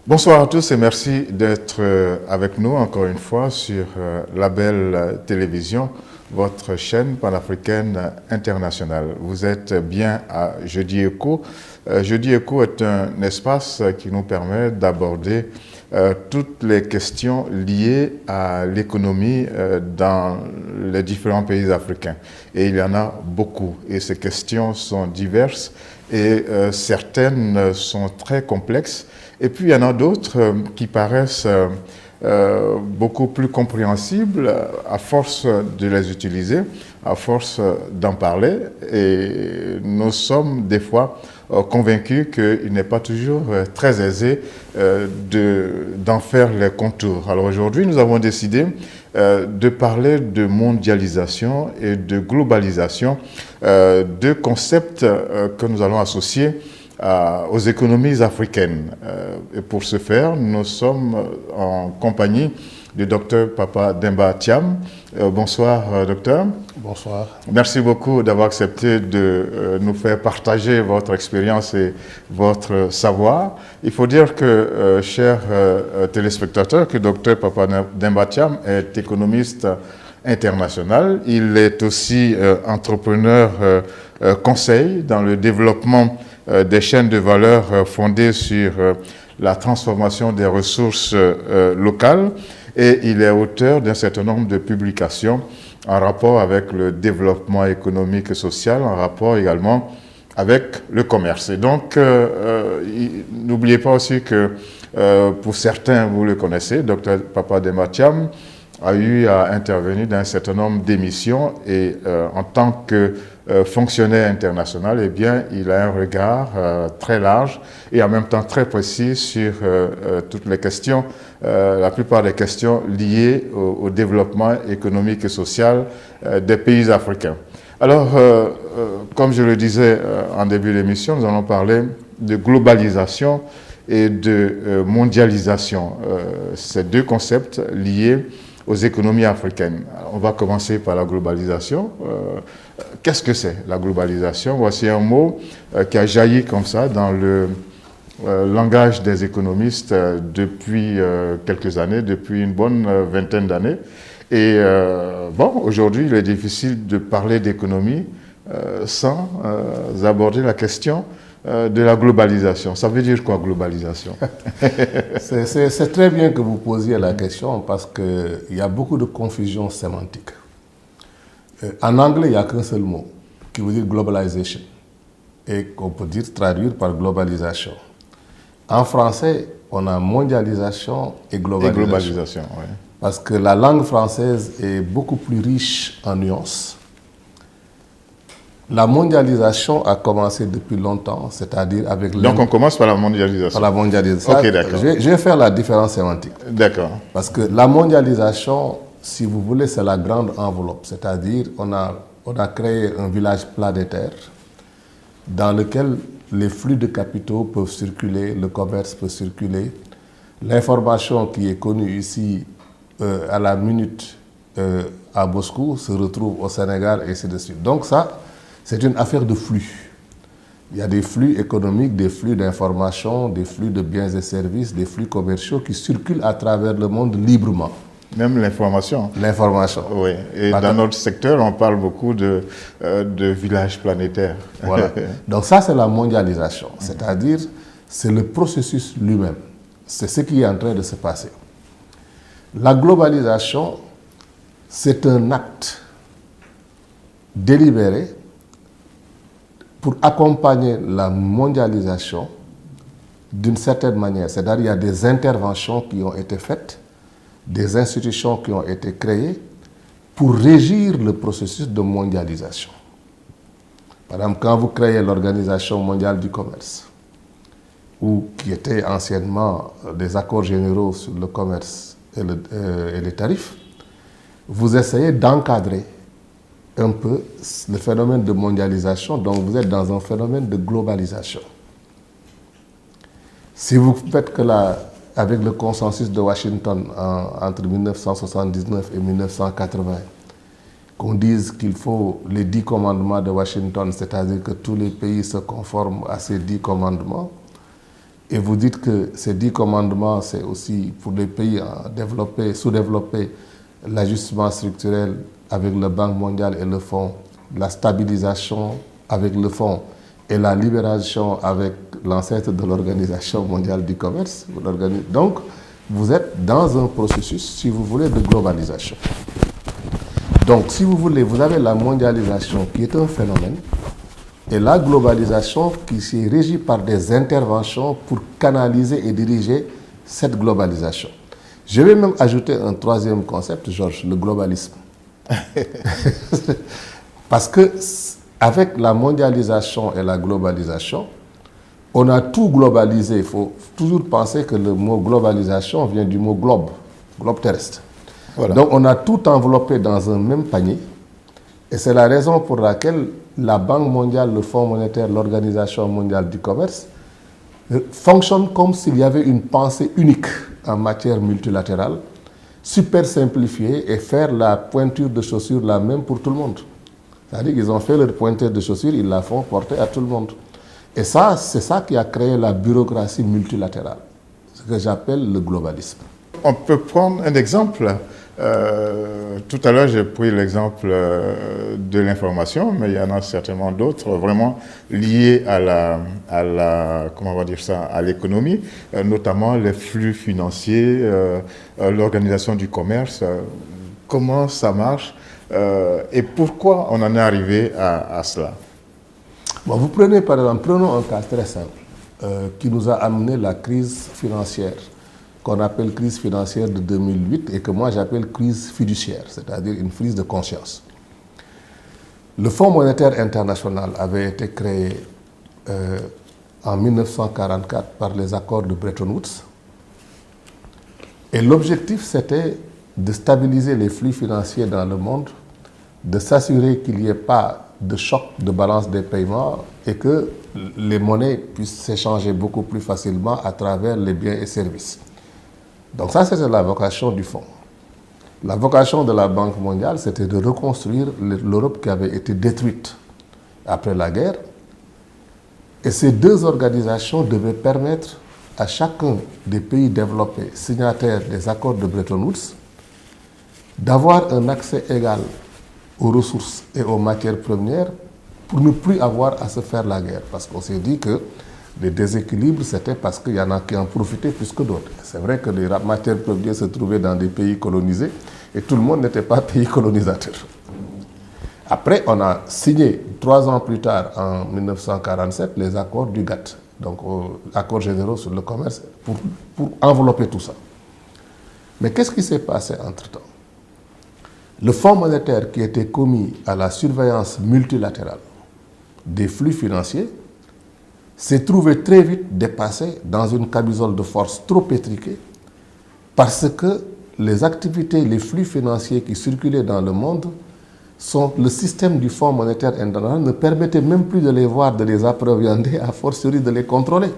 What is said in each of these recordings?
Bonsoir à tous et merci d'être avec nous encore une fois sur Label Télévision, votre chaîne panafricaine internationale. Vous êtes bien à Jeudi Écho. Jeudi Écho est un espace qui nous permet d'aborder toutes les questions liées à l'économie dans les différents pays africains. Et il y en a beaucoup. Et ces questions sont diverses et certaines sont très complexes. Et puis, il y en a d'autres qui paraissent beaucoup plus compréhensibles à force de les utiliser, à force d'en parler. Et nous sommes des fois convaincus qu'il n'est pas toujours très aisé d'en faire les contours. Alors aujourd'hui, nous avons décidé de parler de mondialisation et de globalisation, deux concepts que nous allons associer aux économies africaines. Et pour ce faire, nous sommes en compagnie du docteur Papa Demba Thiam. Bonsoir, docteur. Bonsoir. Merci beaucoup d'avoir accepté de nous faire partager votre expérience et votre savoir. Il faut dire que, chers téléspectateurs, que docteur Papa Demba Thiam est économiste international. Il est aussi entrepreneur conseil dans le développement des chaînes de valeur fondées sur la transformation des ressources locales et il est auteur d'un certain nombre de publications en rapport avec le développement économique et social, en rapport également avec le commerce. Et donc, n'oubliez pas aussi que pour certains, vous le connaissez, Dr Papa Demba Thiam a eu à intervenir dans un certain nombre d'émissions et en tant que fonctionnaire international, eh bien, il a un regard très large et en même temps très précis sur toutes les questions, la plupart des questions liées au développement économique et social des pays africains. Alors, comme je le disais en début d'émission, nous allons parler de globalisation et de mondialisation. Ces deux concepts liés aux économies africaines. On va commencer par la globalisation. Qu'est-ce que c'est la globalisation? Voici un mot qui a jailli comme ça dans le langage des économistes depuis quelques années, depuis une bonne vingtaine d'années. Et bon, aujourd'hui, il est difficile de parler d'économie sans aborder la question de la globalisation. Ça veut dire quoi, globalisation? C'est très bien que vous posiez la question parce qu'il y a beaucoup de confusion sémantique. En anglais, il n'y a qu'un seul mot qui veut dire globalization et qu'on peut dire traduire par globalisation. En français, on a mondialisation et globalisation. Et globalisation, oui. Parce que la langue française est beaucoup plus riche en nuances. La mondialisation a commencé depuis longtemps, c'est-à-dire avec... Donc on commence par la mondialisation. Par la mondialisation. Ok, d'accord. Je vais faire la différence sémantique. D'accord. Parce que la mondialisation, si vous voulez, c'est la grande enveloppe. C'est-à-dire on a créé un village planétaire dans lequel les flux de capitaux peuvent circuler, le commerce peut circuler, l'information qui est connue ici à la minute à Moscou se retrouve au Sénégal et ainsi de suite. Donc ça, c'est une affaire de flux. Il y a des flux économiques, des flux d'informations, des flux de biens et services, des flux commerciaux qui circulent à travers le monde librement. Même l'information. L'information. Oui, et dans notre secteur, on parle beaucoup de villages planétaires. Voilà. Donc ça, c'est la mondialisation. C'est-à-dire, c'est le processus lui-même. C'est ce qui est en train de se passer. La globalisation, c'est un acte délibéré pour accompagner la mondialisation d'une certaine manière. C'est-à-dire qu'il y a des interventions qui ont été faites, des institutions qui ont été créées pour régir le processus de mondialisation. Par exemple, quand vous créez l'Organisation mondiale du commerce, ou qui était anciennement des accords généraux sur le commerce et les tarifs, vous essayez d'encadrer un peu le phénomène de mondialisation, donc vous êtes dans un phénomène de globalisation. Si vous faites que avec le consensus de Washington entre 1979 et 1980, qu'on dise qu'il faut les 10 commandements de Washington, c'est-à-dire que tous les pays se conforment à ces 10 commandements, et vous dites que ces 10 commandements, c'est aussi pour les pays développés, sous-développés, l'ajustement structurel avec la Banque mondiale et le Fonds, la stabilisation avec le Fonds et la libération avec l'ancêtre de l'Organisation mondiale du commerce. Donc, vous êtes dans un processus, si vous voulez, de globalisation. Donc, si vous voulez, vous avez la mondialisation qui est un phénomène et la globalisation qui s'est régie par des interventions pour canaliser et diriger cette globalisation. Je vais même ajouter un troisième concept, Georges, le globalisme. Parce que avec la mondialisation et la globalisation, on a tout globalisé. Il faut toujours penser que le mot globalisation vient du mot globe, globe terrestre. Voilà. Donc on a tout enveloppé dans un même panier. Et c'est la raison pour laquelle la Banque mondiale, le Fonds monétaire, l'Organisation mondiale du commerce fonctionnent comme s'il y avait une pensée unique en matière multilatérale, super simplifiée, et faire la pointure de chaussure la même pour tout le monde. C'est-à-dire qu'ils ont fait leur pointure de chaussure, ils la font porter à tout le monde. Et ça, c'est ça qui a créé la bureaucratie multilatérale, ce que j'appelle le globalisme. On peut prendre un exemple. Tout à l'heure, j'ai pris l'exemple de l'information, mais il y en a certainement d'autres vraiment liés comment on va dire ça, à l'économie, notamment les flux financiers, l'organisation du commerce, comment ça marche et pourquoi on en est arrivé à cela. Bon, vous prenez par exemple, prenons un cas très simple qui nous a amené la crise financière, qu'on appelle crise financière de 2008 et que moi j'appelle crise fiduciaire, c'est-à-dire une crise de conscience. Le Fonds monétaire international avait été créé en 1944 par les accords de Bretton Woods et l'objectif c'était de stabiliser les flux financiers dans le monde, de s'assurer qu'il n'y ait pas de choc de balance des paiements et que les monnaies puissent s'échanger beaucoup plus facilement à travers les biens et services. Donc ça, c'était la vocation du fonds. La vocation de la Banque mondiale, c'était de reconstruire l'Europe qui avait été détruite après la guerre. Et ces deux organisations devaient permettre à chacun des pays développés, signataires des accords de Bretton Woods, d'avoir un accès égal aux ressources et aux matières premières pour ne plus avoir à se faire la guerre. Parce qu'on s'est dit que les déséquilibres, c'était parce qu'il y en a qui en profitaient plus que d'autres. C'est vrai que les matières premières se trouvaient dans des pays colonisés et tout le monde n'était pas pays colonisateur. Après, on a signé 3 ans plus tard, en 1947, les accords du GATT, donc accords généraux sur le commerce, pour envelopper tout ça. Mais qu'est-ce qui s'est passé entre-temps? Le Fonds monétaire qui était commis à la surveillance multilatérale des flux financiers s'est trouvé très vite dépassé dans une camisole de force trop étriquée parce que les activités, les flux financiers qui circulaient dans le monde, le système du Fonds monétaire international ne permettait même plus de les voir, de les appréhender, à fortiori de les contrôler.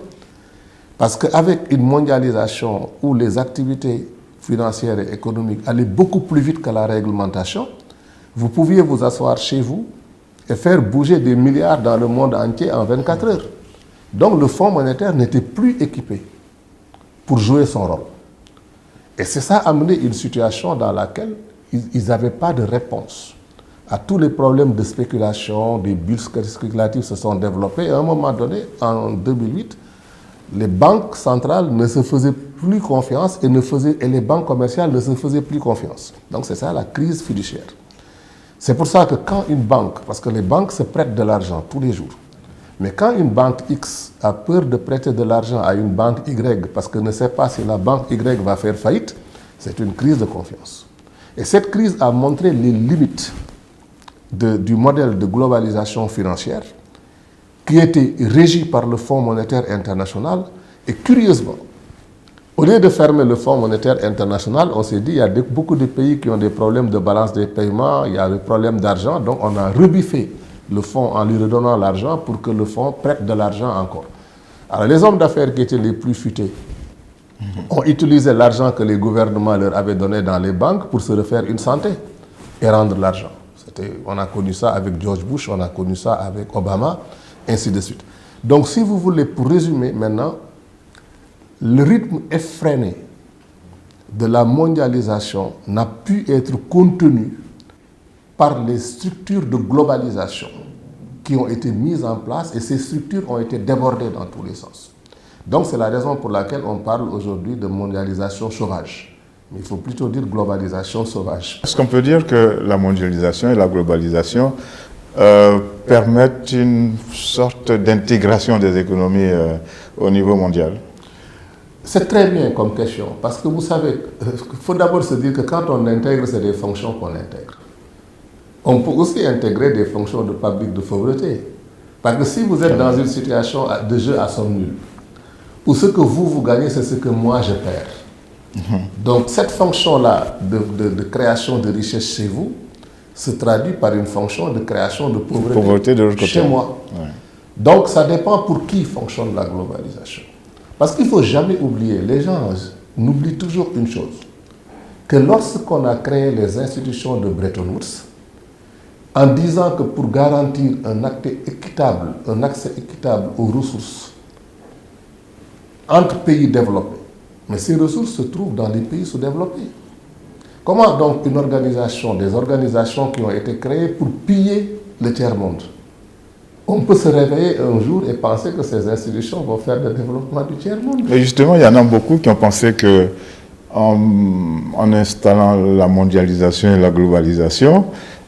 Parce qu'avec une mondialisation où les activités financières et économiques allaient beaucoup plus vite que la réglementation, vous pouviez vous asseoir chez vous et faire bouger des milliards dans le monde entier en 24 heures. Donc le Fonds monétaire n'était plus équipé pour jouer son rôle. Et c'est ça a amené une situation dans laquelle ils n'avaient pas de réponse à tous les problèmes de spéculation, des bulles spéculatives se sont développées. Et à un moment donné, en 2008, les banques centrales ne se faisaient plus confiance et les banques commerciales ne se faisaient plus confiance. Donc c'est ça la crise fiduciaire. C'est pour ça que quand une banque, parce que les banques se prêtent de l'argent tous les jours, mais quand une banque X a peur de prêter de l'argent à une banque Y parce qu'elle ne sait pas si la banque Y va faire faillite, c'est une crise de confiance. Et cette crise a montré les limites du modèle de globalisation financière qui était régi par le Fonds monétaire international. Et curieusement, au lieu de fermer le Fonds monétaire international, on s'est dit qu'il y a beaucoup de pays qui ont des problèmes de balance des paiements, il y a des problèmes d'argent, donc on a rebiffé le fonds en lui redonnant l'argent pour que le fonds prête de l'argent encore. Alors les hommes d'affaires qui étaient les plus futés ont utilisé l'argent que les gouvernements leur avaient donné dans les banques pour se refaire une santé et rendre l'argent. On a connu ça avec George Bush, on a connu ça avec Obama, ainsi de suite. Donc, si vous voulez, pour résumer maintenant, le rythme effréné de la mondialisation n'a pu être contenu par les structures de globalisation qui ont été mises en place, et ces structures ont été débordées dans tous les sens. Donc, c'est la raison pour laquelle on parle aujourd'hui de mondialisation sauvage. Mais il faut plutôt dire globalisation sauvage. Est-ce qu'on peut dire que la mondialisation et la globalisation permettent une sorte d'intégration des économies au niveau mondial? C'est très bien comme question, parce que vous savez, il faut d'abord se dire que quand on intègre, c'est des fonctions qu'on intègre. On peut aussi intégrer des fonctions de public de pauvreté. Parce que si vous êtes dans une situation de jeu à somme nulle, où ce que vous gagnez, c'est ce que moi je perds. Donc cette fonction-là de création de richesse chez vous se traduit par une fonction de création de pauvreté chez moi. Ouais. Donc ça dépend pour qui fonctionne la globalisation. Parce qu'il ne faut jamais oublier, les gens n'oublient toujours une chose, que lorsqu'on a créé les institutions de Bretton Woods, en disant que pour garantir un accès équitable aux ressources entre pays développés, mais ces ressources se trouvent dans les pays sous-développés. Comment donc des organisations qui ont été créées pour piller le tiers-monde? On peut se réveiller un jour et penser que ces institutions vont faire le développement du tiers-monde. Mais justement, il y en a beaucoup qui ont pensé que en installant la mondialisation et la globalisation,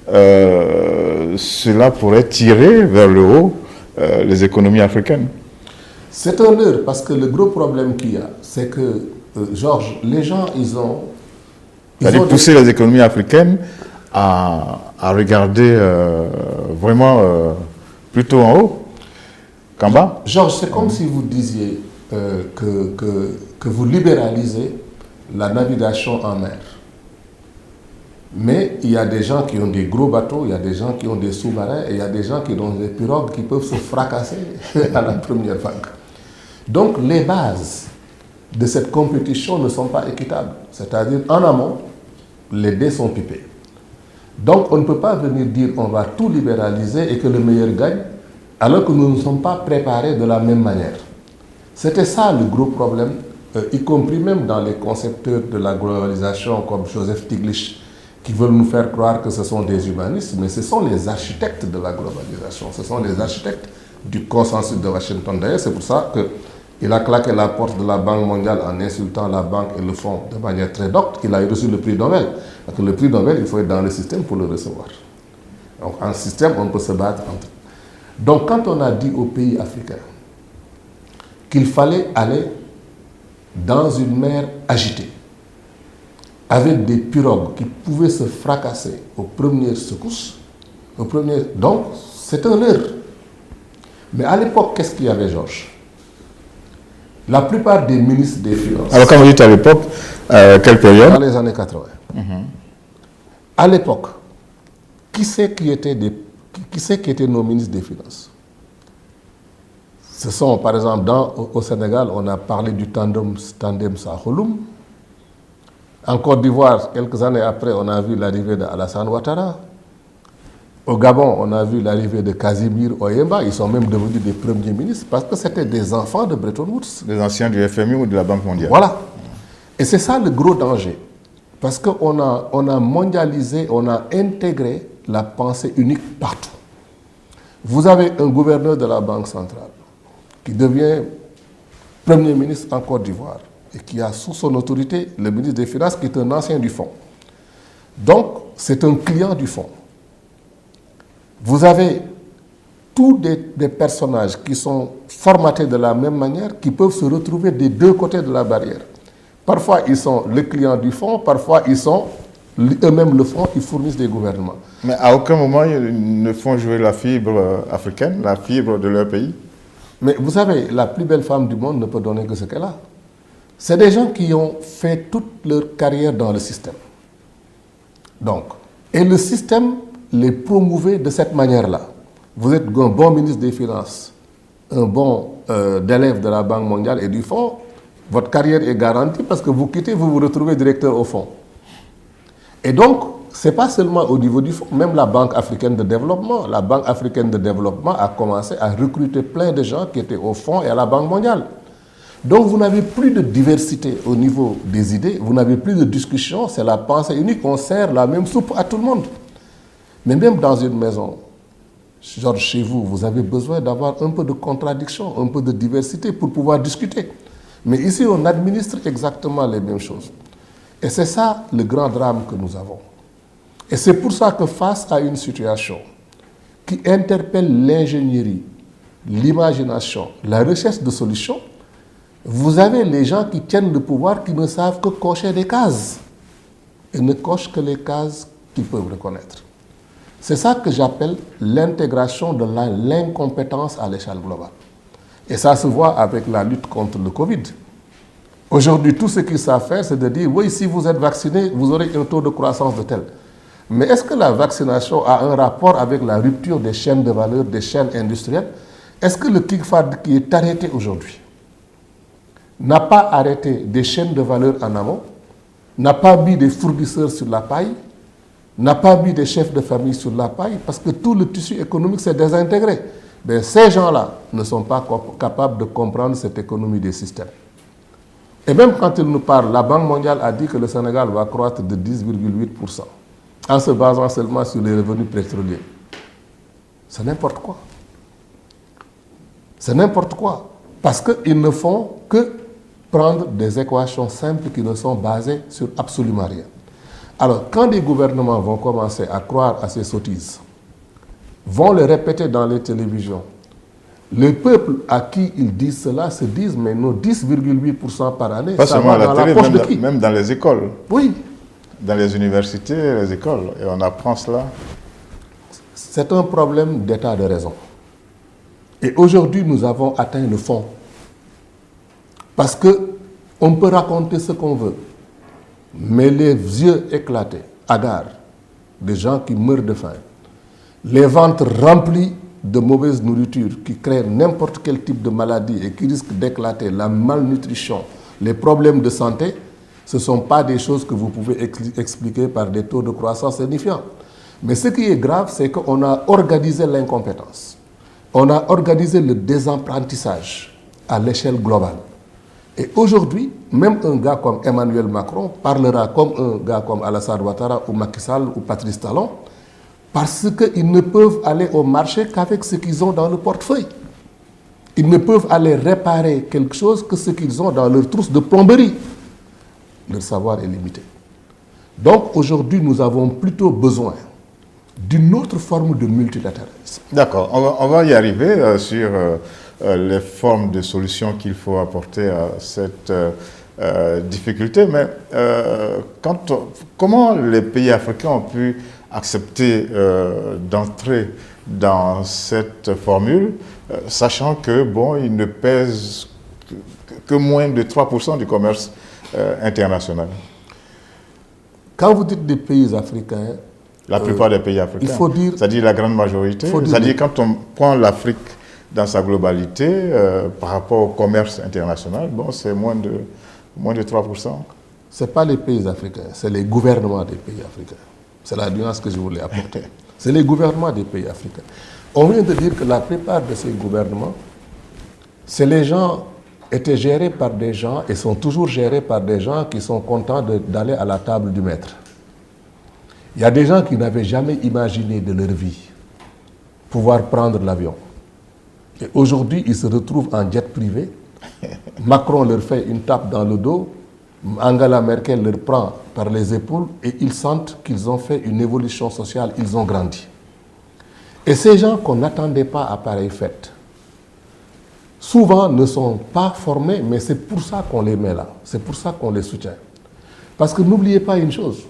cela pourrait tirer vers le haut les économies africaines. C'est un leurre, parce que le gros problème qu'il y a, c'est que, Georges, les gens, ils ont pousser les économies africaines à regarder vraiment plutôt en haut qu'en bas. Georges, c'est comme si vous disiez que vous libéralisez la navigation en mer. Mais il y a des gens qui ont des gros bateaux, il y a des gens qui ont des sous-marins, et il y a des gens qui ont des pirogues qui peuvent se fracasser à la première vague. Donc les bases de cette compétition ne sont pas équitables. C'est-à-dire, en amont, les dés sont pipés. Donc on ne peut pas venir dire on va tout libéraliser et que le meilleur gagne, alors que nous ne sommes pas préparés de la même manière. C'était ça le gros problème, y compris même dans les concepteurs de la globalisation comme Joseph Stiglitz, qui veulent nous faire croire que ce sont des humanistes, mais ce sont les architectes de la globalisation, ce sont les architectes du consensus de Washington. D'ailleurs, c'est pour ça qu'il a claqué la porte de la Banque mondiale en insultant la banque et le fonds de manière très docte, qu'il a reçu le prix Nobel. Parce que le prix Nobel, il faut être dans le système pour le recevoir. Donc en système, on peut se battre entre. Donc quand on a dit aux pays africains qu'il fallait aller dans une mer agitée, avec des pirogues qui pouvaient se fracasser aux premières secousses, donc c'est un leurre. Mais à l'époque, qu'est-ce qu'il y avait, Georges? La plupart des ministres des Finances... Alors quand vous dites à l'époque, quelle période? Dans les années 80. À l'époque, qui c'est qui étaient nos ministres des Finances? Ce sont, par exemple, au Sénégal, on a parlé du tandem Sakho-Loum. En Côte d'Ivoire, quelques années après, on a vu l'arrivée d'Alassane Ouattara. Au Gabon, on a vu l'arrivée de Casimir Oyemba. Ils sont même devenus des premiers ministres parce que c'était des enfants de Bretton Woods. Des anciens du FMI ou de la Banque mondiale. Voilà. Et c'est ça le gros danger. Parce qu'on a mondialisé, on a intégré la pensée unique partout. Vous avez un gouverneur de la Banque centrale qui devient Premier ministre en Côte d'Ivoire et qui a sous son autorité le ministre des Finances qui est un ancien du fonds. Donc, c'est un client du fonds. Vous avez tous des personnages qui sont formatés de la même manière, qui peuvent se retrouver des deux côtés de la barrière. Parfois, ils sont le client du fonds, parfois, ils sont eux-mêmes le fonds, ils fournissent des gouvernements. Mais à aucun moment, ils ne font jouer la fibre africaine, la fibre de leur pays. Mais vous savez, la plus belle femme du monde ne peut donner que ce qu'elle a. C'est des gens qui ont fait toute leur carrière dans le système. Donc, et le système les promouvait de cette manière-là. Vous êtes un bon ministre des Finances, un bon élève de la Banque mondiale et du Fonds, votre carrière est garantie parce que vous quittez, vous vous retrouvez directeur au fonds. Et donc, ce n'est pas seulement au niveau du fonds, même la Banque africaine de développement. La Banque africaine de développement a commencé à recruter plein de gens qui étaient au fonds et à la Banque mondiale. Donc, vous n'avez plus de diversité au niveau des idées, vous n'avez plus de discussion, c'est la pensée unique, on sert la même soupe à tout le monde. Mais même dans une maison, genre chez vous, vous avez besoin d'avoir un peu de contradiction, un peu de diversité pour pouvoir discuter. Mais ici, on administre exactement les mêmes choses. Et c'est ça le grand drame que nous avons. Et c'est pour ça que face à une situation qui interpelle l'ingénierie, l'imagination, la recherche de solutions, vous avez les gens qui tiennent le pouvoir qui ne savent que cocher des cases et ne cochent que les cases qu'ils peuvent reconnaître. C'est ça que j'appelle l'intégration de l'incompétence à l'échelle globale. Et ça se voit avec la lutte contre le Covid. Aujourd'hui, tout ce qu'ils savent faire, c'est de dire, oui, si vous êtes vacciné, vous aurez un taux de croissance de tel. Mais est-ce que la vaccination a un rapport avec la rupture des chaînes de valeur, des chaînes industrielles? Est-ce que le kickfad qui est arrêté aujourd'hui n'a pas arrêté des chaînes de valeur en amont, n'a pas mis des fournisseurs sur la paille, n'a pas mis des chefs de famille sur la paille, parce que tout le tissu économique s'est désintégré. Mais ces gens-là ne sont pas capables de comprendre cette économie des systèmes. Et même quand ils nous parlent, la Banque mondiale a dit que le Sénégal va croître de 10,8% en se basant seulement sur les revenus pétroliers. C'est n'importe quoi. C'est n'importe quoi. Parce qu'ils ne font que prendre des équations simples qui ne sont basées sur absolument rien. Alors, quand des gouvernements vont commencer à croire à ces sottises, vont le répéter dans les télévisions, le peuple à qui ils disent cela se disent, mais nos 10,8% par année, pas ça va va dans dans la poche de qui? même dans les écoles. Oui. Dans les universités, les écoles. Et on apprend cela. C'est un problème d'état de raison. Et aujourd'hui, nous avons atteint le fond. Parce qu'on peut raconter ce qu'on veut, mais les yeux éclatés, hagards, des gens qui meurent de faim, les ventres remplis de mauvaise nourriture qui créent n'importe quel type de maladie et qui risquent d'éclater, la malnutrition, les problèmes de santé, ce ne sont pas des choses que vous pouvez expliquer par des taux de croissance signifiants. Mais ce qui est grave, c'est qu'on a organisé l'incompétence. On a organisé le désapprentissage à l'échelle globale. Et aujourd'hui, même un gars comme Emmanuel Macron parlera comme un gars comme Alassane Ouattara ou Macky Sall ou Patrice Talon parce qu'ils ne peuvent aller au marché qu'avec ce qu'ils ont dans le portefeuille. Ils ne peuvent aller réparer quelque chose que ce qu'ils ont dans leur trousse de plomberie. Leur savoir est limité. Donc aujourd'hui, nous avons plutôt besoin d'une autre forme de multilatéralisme. D'accord, on va y arriver sur les formes de solutions qu'il faut apporter à cette difficulté. Mais comment les pays africains ont pu accepter d'entrer dans cette formule, sachant que bon, ils ne pèsent que moins de 3% du commerce international? Quand vous dites des pays africains, la plupart des pays africains, il faut dire, c'est-à-dire la grande majorité, c'est-à-dire quand on prend l'Afrique dans sa globalité, par rapport au commerce international, bon, c'est moins de 3%. Ce n'est pas les pays africains, c'est les gouvernements des pays africains. C'est la nuance que je voulais apporter. C'est les gouvernements des pays africains. On vient de dire que la plupart de ces gouvernements, c'est les gens étaient gérés par des gens et sont toujours gérés par des gens qui sont contents d'aller à la table du maître. Il y a des gens qui n'avaient jamais imaginé de leur vie pouvoir prendre l'avion. Et aujourd'hui, ils se retrouvent en jet privé. Macron leur fait une tape dans le dos. Angela Merkel leur prend par les épaules et ils sentent qu'ils ont fait une évolution sociale, ils ont grandi. Et ces gens qu'on n'attendait pas à pareille fête, souvent ne sont pas formés, mais c'est pour ça qu'on les met là. C'est pour ça qu'on les soutient. Parce que n'oubliez pas une chose.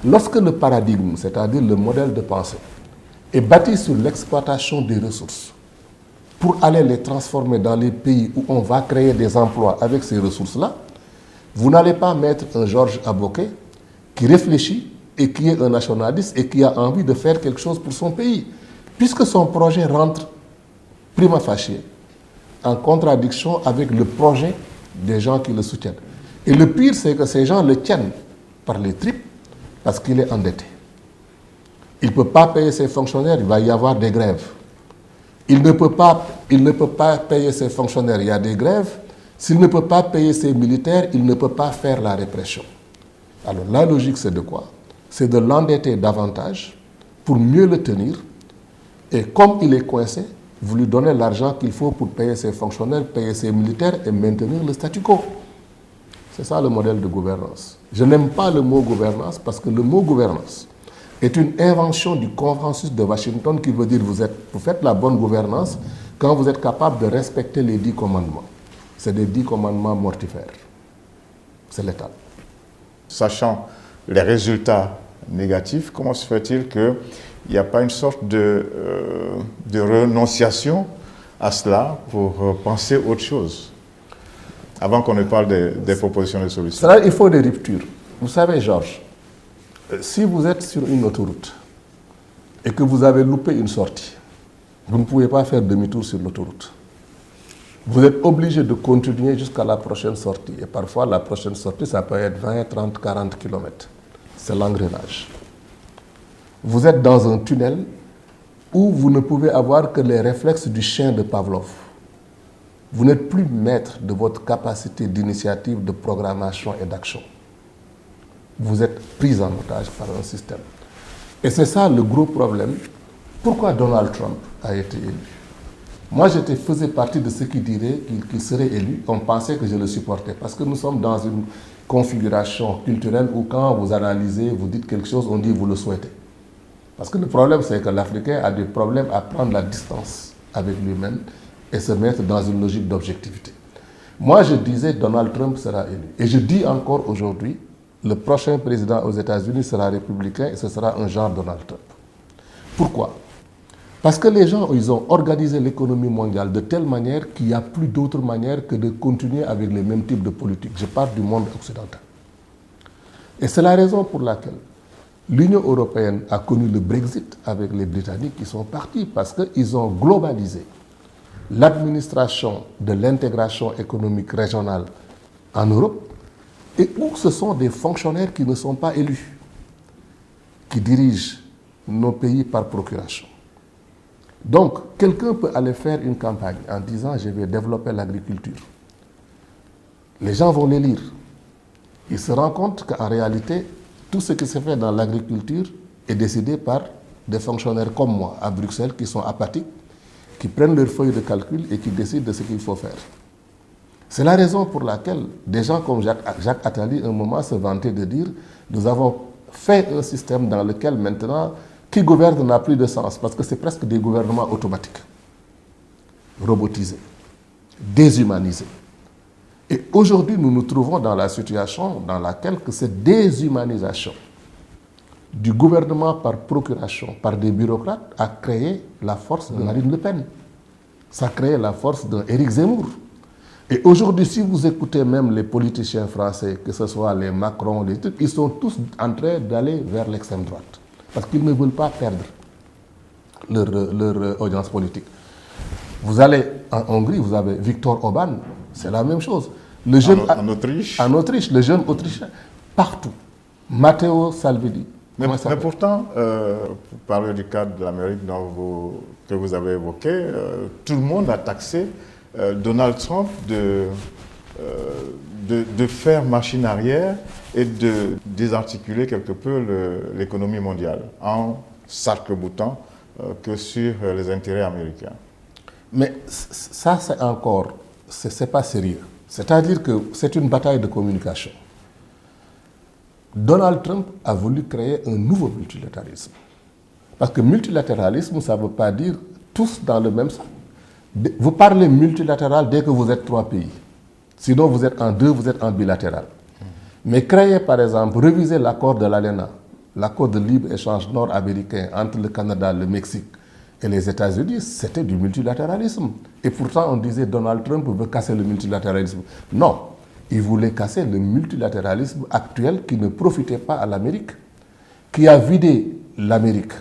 Lorsque le paradigme, c'est-à-dire le modèle de pensée, est bâti sur l'exploitation des ressources pour aller les transformer dans les pays où on va créer des emplois avec ces ressources-là, vous n'allez pas mettre un Georges Aboké qui réfléchit et qui est un nationaliste et qui a envie de faire quelque chose pour son pays, puisque son projet rentre prima facie en contradiction avec le projet des gens qui le soutiennent. Et le pire, c'est que ces gens le tiennent par les tripes parce qu'il est endetté. Il ne peut pas payer ses fonctionnaires, il va y avoir des grèves. Il ne peut pas payer ses fonctionnaires, il y a des grèves. S'il ne peut pas payer ses militaires, il ne peut pas faire la répression. Alors la logique, c'est de quoi? C'est de l'endetter davantage pour mieux le tenir. Et comme il est coincé, vous lui donnez l'argent qu'il faut pour payer ses fonctionnaires, payer ses militaires et maintenir le statu quo. C'est ça le modèle de gouvernance. Je n'aime pas le mot gouvernance parce que le mot gouvernance est une invention du consensus de Washington qui veut dire vous faites la bonne gouvernance quand vous êtes capable de respecter les 10 commandements. C'est des 10 commandements mortifères. C'est létal. Sachant les résultats négatifs, comment se fait-il qu'il n'y a pas une sorte de renonciation à cela pour penser autre chose, avant qu'on ne parle des propositions de solutions? C'est-à-dire qu'il faut des ruptures. Vous savez, Georges, si vous êtes sur une autoroute et que vous avez loupé une sortie, vous ne pouvez pas faire demi-tour sur l'autoroute. Vous êtes obligé de continuer jusqu'à la prochaine sortie. Et parfois, la prochaine sortie, ça peut être 20, 30, 40 km. C'est l'engrenage. Vous êtes dans un tunnel où vous ne pouvez avoir que les réflexes du chien de Pavlov. Vous n'êtes plus maître de votre capacité d'initiative, de programmation et d'action. Vous êtes pris en otage par un système. Et c'est ça le gros problème. Pourquoi Donald Trump a été élu? Moi, faisais partie de ceux qui diraient qu'il serait élu. On pensait que je le supportais. Parce que nous sommes dans une configuration culturelle où quand vous analysez, vous dites quelque chose, on dit vous le souhaitez. Parce que le problème, c'est que l'Africain a des problèmes à prendre la distance avec lui-même et se mettre dans une logique d'objectivité. Moi, je disais Donald Trump sera élu. Et je dis encore aujourd'hui, le prochain président aux États-Unis sera républicain et ce sera un genre Donald Trump. Pourquoi? Parce que les gens, ils ont organisé l'économie mondiale de telle manière qu'il n'y a plus d'autre manière que de continuer avec les mêmes types de politiques. Je parle du monde occidental. Et c'est la raison pour laquelle l'Union européenne a connu le Brexit avec les Britanniques qui sont partis parce qu'ils ont globalisé l'administration de l'intégration économique régionale en Europe et où ce sont des fonctionnaires qui ne sont pas élus, qui dirigent nos pays par procuration. Donc, quelqu'un peut aller faire une campagne en disant « je vais développer l'agriculture ». Les gens vont les lire. Ils se rendent compte qu'en réalité, tout ce qui se fait dans l'agriculture est décidé par des fonctionnaires comme moi à Bruxelles qui sont apathiques, qui prennent leurs feuilles de calcul et qui décident de ce qu'il faut faire. C'est la raison pour laquelle des gens comme Jacques Attali, à un moment, se vantaient de dire « nous avons fait un système dans lequel maintenant, qui gouverne n'a plus de sens, parce que c'est presque des gouvernements automatiques, robotisés, déshumanisés. » Et aujourd'hui, nous nous trouvons dans la situation dans laquelle cette déshumanisation du gouvernement par procuration, par des bureaucrates, a créé la force de Marine Le Pen. Ça a créé la force d'Éric Zemmour. Et aujourd'hui, si vous écoutez même les politiciens français, que ce soit les Macron, les trucs, ils sont tous en train d'aller vers l'extrême droite. Parce qu'ils ne veulent pas perdre leur audience politique. Vous allez en Hongrie, vous avez Viktor Orban, c'est la même chose. Le jeune, en Autriche. En Autriche, le jeune Autrichien, partout. Matteo Salvini. Mais pourtant, pour parler du cas de l'Amérique que vous avez évoqué, tout le monde a taxé Donald Trump de faire machine arrière et de désarticuler quelque peu l'économie mondiale en s'arc-boutant que sur les intérêts américains. Mais ça, c'est encore, c'est pas sérieux. C'est-à-dire que c'est une bataille de communication. Donald Trump a voulu créer un nouveau multilatéralisme. Parce que multilatéralisme, ça ne veut pas dire tous dans le même sens. Vous parlez multilatéral dès que vous êtes 3 pays. Sinon, vous êtes en 2, vous êtes en bilatéral. Mais créer, par exemple, réviser l'accord de l'ALENA, l'accord de libre-échange nord-américain entre le Canada, le Mexique et les États-Unis, c'était du multilatéralisme. Et pourtant, on disait Donald Trump veut casser le multilatéralisme. Non, il voulait casser le multilatéralisme actuel qui ne profitait pas à l'Amérique, qui a vidé l'Amérique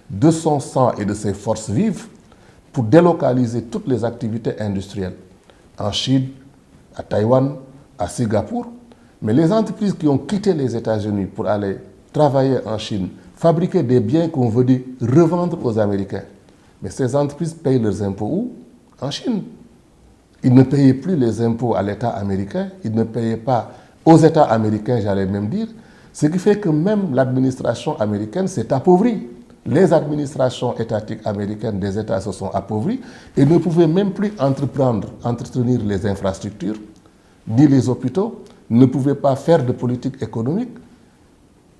de son sang et de ses forces vives pour délocaliser toutes les activités industrielles en Chine, à Taïwan, à Singapour. Mais les entreprises qui ont quitté les États-Unis pour aller travailler en Chine, fabriquer des biens qu'on veut dire revendre aux Américains, mais ces entreprises payent leurs impôts où? En Chine. Ils ne payaient plus les impôts à l'État américain, ils ne payaient pas aux États américains, j'allais même dire, ce qui fait que même l'administration américaine s'est appauvrie. Les administrations étatiques américaines des États se sont appauvries et ne pouvaient même plus entretenir les infrastructures, ni les hôpitaux, ne pouvaient pas faire de politique économique.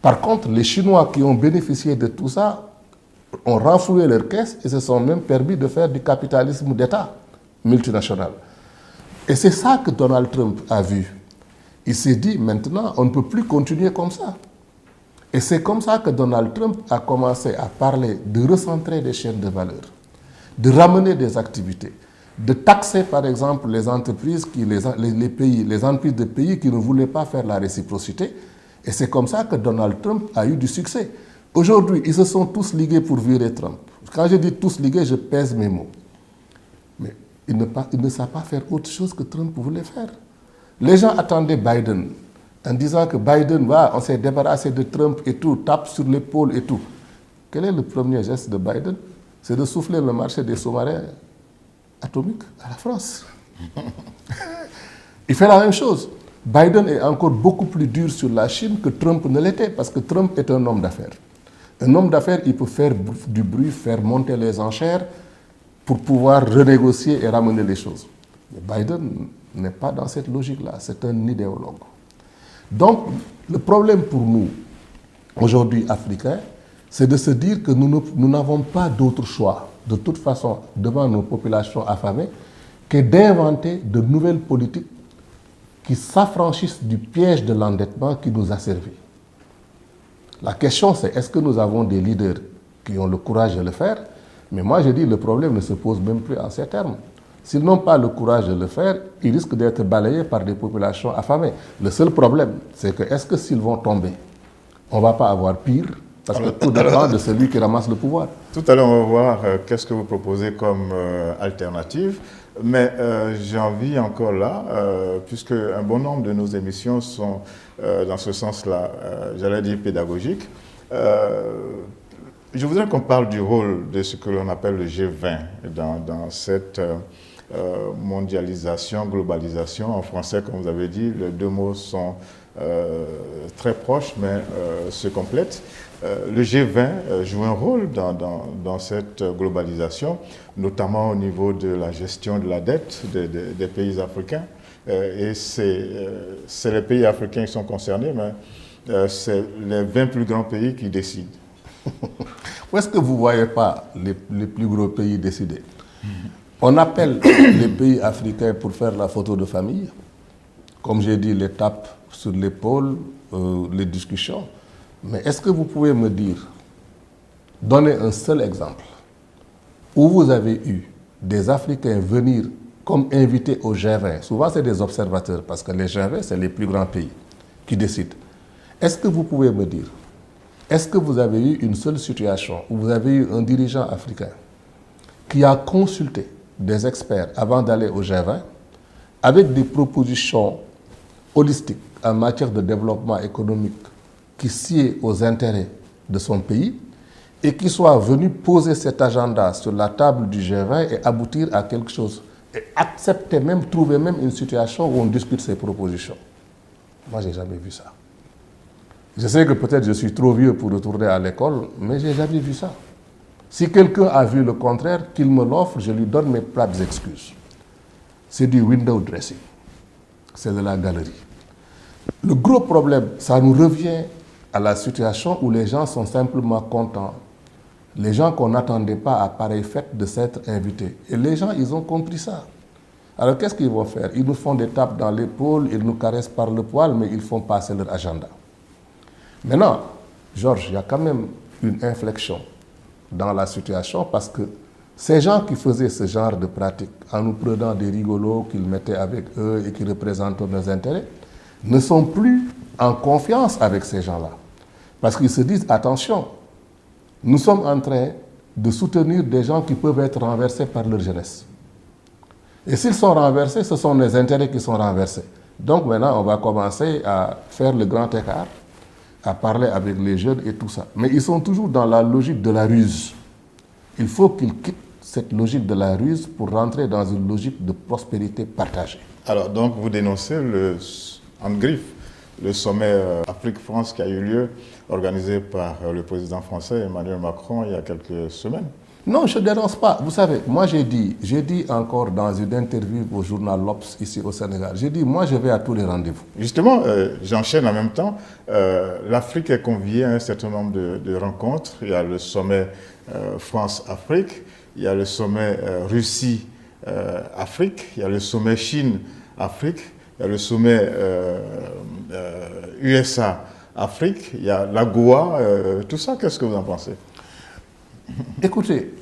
Par contre, les Chinois qui ont bénéficié de tout ça ont renfloué leurs caisses et se sont même permis de faire du capitalisme d'État multinational. Et c'est ça que Donald Trump a vu. Il s'est dit, maintenant, on ne peut plus continuer comme ça. Et c'est comme ça que Donald Trump a commencé à parler de recentrer des chaînes de valeur, de ramener des activités, de taxer par exemple les entreprises, les entreprises de pays qui ne voulaient pas faire la réciprocité. Et c'est comme ça que Donald Trump a eu du succès. Aujourd'hui, ils se sont tous ligués pour virer Trump. Quand je dis tous ligués, je pèse mes mots. Mais ils ne savent pas faire autre chose que Trump voulait faire. Les gens attendaient Biden en disant que Biden, on s'est débarrassé de Trump et tout, tape sur l'épaule et tout. Quel est le premier geste de Biden? C'est de souffler le marché des sous-marins atomiques à la France. Il fait la même chose. Biden est encore beaucoup plus dur sur la Chine que Trump ne l'était, parce que Trump est un homme d'affaires. Un homme d'affaires, il peut faire du bruit, faire monter les enchères pour pouvoir renégocier et ramener les choses. Mais Biden n'est pas dans cette logique-là, c'est un idéologue. Donc, le problème pour nous, aujourd'hui africains, c'est de se dire que nous n'avons pas d'autre choix, de toute façon, devant nos populations affamées, que d'inventer de nouvelles politiques qui s'affranchissent du piège de l'endettement qui nous a servi. La question, c'est est-ce que nous avons des leaders qui ont le courage de le faire? Mais moi, je dis le problème ne se pose même plus en ces termes. S'ils n'ont pas le courage de le faire, ils risquent d'être balayés par des populations affamées. Le seul problème, c'est que est-ce que s'ils vont tomber, on ne va pas avoir pire, parce que tout dépend de celui qui ramasse le pouvoir. Tout à l'heure, on va voir qu'est-ce que vous proposez comme alternative. Mais j'ai envie encore là, puisque un bon nombre de nos émissions sont dans ce sens-là, j'allais dire pédagogiques, je voudrais qu'on parle du rôle de ce que l'on appelle le G20 dans cette mondialisation, globalisation. En français, comme vous avez dit, les deux mots sont très proches, mais se complètent. Le G20 joue un rôle dans cette globalisation, notamment au niveau de la gestion de la dette des pays africains. Et c'est les pays africains qui sont concernés, mais c'est les 20 plus grands pays qui décident. Où est-ce que vous ne voyez pas les plus gros pays décider? On appelle les pays africains pour faire la photo de famille. Comme j'ai dit, les tapes sur l'épaule, les discussions. Mais est-ce que vous pouvez me dire, donner un seul exemple, où vous avez eu des Africains venir comme invités au G20? Souvent, c'est des observateurs, parce que les G20, c'est les plus grands pays qui décident. Est-ce que vous pouvez me dire, est-ce que vous avez eu une seule situation où vous avez eu un dirigeant africain qui a consulté des experts avant d'aller au G20 avec des propositions holistiques en matière de développement économique qui sied aux intérêts de son pays et qui soit venu poser cet agenda sur la table du G20 et aboutir à quelque chose et accepter même, trouver même une situation où on discute ces propositions? Moi, je n'ai jamais vu ça. Je sais que peut-être je suis trop vieux pour retourner à l'école, mais je n'ai jamais vu ça. Si quelqu'un a vu le contraire, qu'il me l'offre, je lui donne mes plates excuses. C'est du window dressing. C'est de la galerie. Le gros problème, ça nous revient à la situation où les gens sont simplement contents. Les gens qu'on n'attendait pas à pareille fête de s'être invités. Et les gens, ils ont compris ça. Alors qu'est-ce qu'ils vont faire? Ils nous font des tapes dans l'épaule, ils nous caressent par le poil, mais ils font passer leur agenda. Maintenant, Georges, il y a quand même une inflexion dans la situation parce que ces gens qui faisaient ce genre de pratique en nous prenant des rigolos qu'ils mettaient avec eux et qui représentent nos intérêts, ne sont plus en confiance avec ces gens-là. Parce qu'ils se disent, attention, nous sommes en train de soutenir des gens qui peuvent être renversés par leur jeunesse. Et s'ils sont renversés, ce sont les intérêts qui sont renversés. Donc maintenant, on va commencer à faire le grand écart, à parler avec les jeunes et tout ça. Mais ils sont toujours dans la logique de la ruse. Il faut qu'ils quittent cette logique de la ruse pour rentrer dans une logique de prospérité partagée. Alors, donc, vous dénoncez en griffe le sommet Afrique-France qui a eu lieu, organisé par le président français Emmanuel Macron il y a quelques semaines. Non, je ne dénonce pas. Vous savez, moi j'ai dit encore dans une interview au journal L'Obs ici au Sénégal, j'ai dit, moi je vais à tous les rendez-vous. Justement, j'enchaîne en même temps. L'Afrique est conviée à un certain nombre de rencontres. Il y a le sommet France-Afrique, il y a le sommet Russie-Afrique, il y a le sommet Chine-Afrique, il y a le sommet USA-Afrique, il y a l'AGOA, tout ça, qu'est-ce que vous en pensez? Écoutez,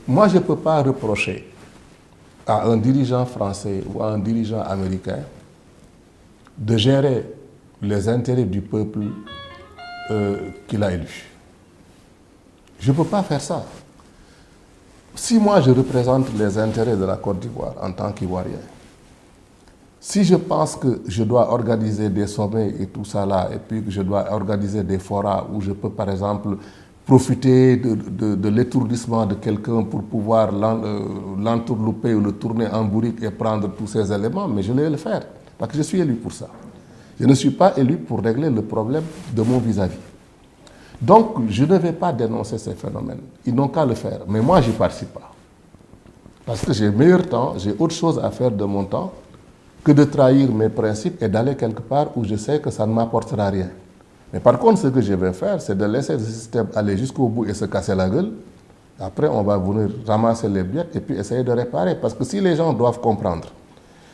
moi je ne peux pas reprocher à un dirigeant français ou à un dirigeant américain de gérer les intérêts du peuple qu'il a élu. Je ne peux pas faire ça. Si moi je représente les intérêts de la Côte d'Ivoire en tant qu'Ivoirien, si je pense que je dois organiser des sommets et tout ça là, et puis que je dois organiser des forats où je peux par exemple profiter de l'étourdissement de quelqu'un pour pouvoir l'entourlouper ou le tourner en bourrique et prendre tous ces éléments, mais je vais le faire, parce que je suis élu pour ça. Je ne suis pas élu pour régler le problème de mon vis-à-vis. Donc, je ne vais pas dénoncer ces phénomènes. Ils n'ont qu'à le faire, mais moi, je n'y participe pas. Parce que j'ai meilleur temps, j'ai autre chose à faire de mon temps que de trahir mes principes et d'aller quelque part où je sais que ça ne m'apportera rien. Mais par contre, ce que je vais faire, c'est de laisser ce système aller jusqu'au bout et se casser la gueule. Après, on va venir ramasser les billettes et puis essayer de réparer. Parce que si les gens doivent comprendre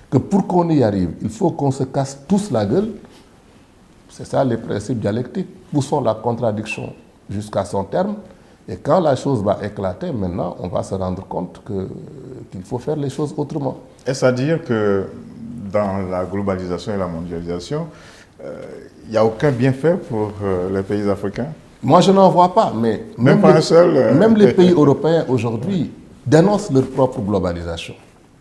que pour qu'on y arrive, il faut qu'on se casse tous la gueule, c'est ça les principes dialectiques. Poussons la contradiction jusqu'à son terme. Et quand la chose va éclater, maintenant, on va se rendre compte qu'il faut faire les choses autrement. Est-ce à dire que dans la globalisation et la mondialisation, il n'y a aucun bienfait pour les pays africains? Moi, je n'en vois pas, mais même pas un seul. Même les pays européens aujourd'hui dénoncent leur propre globalisation.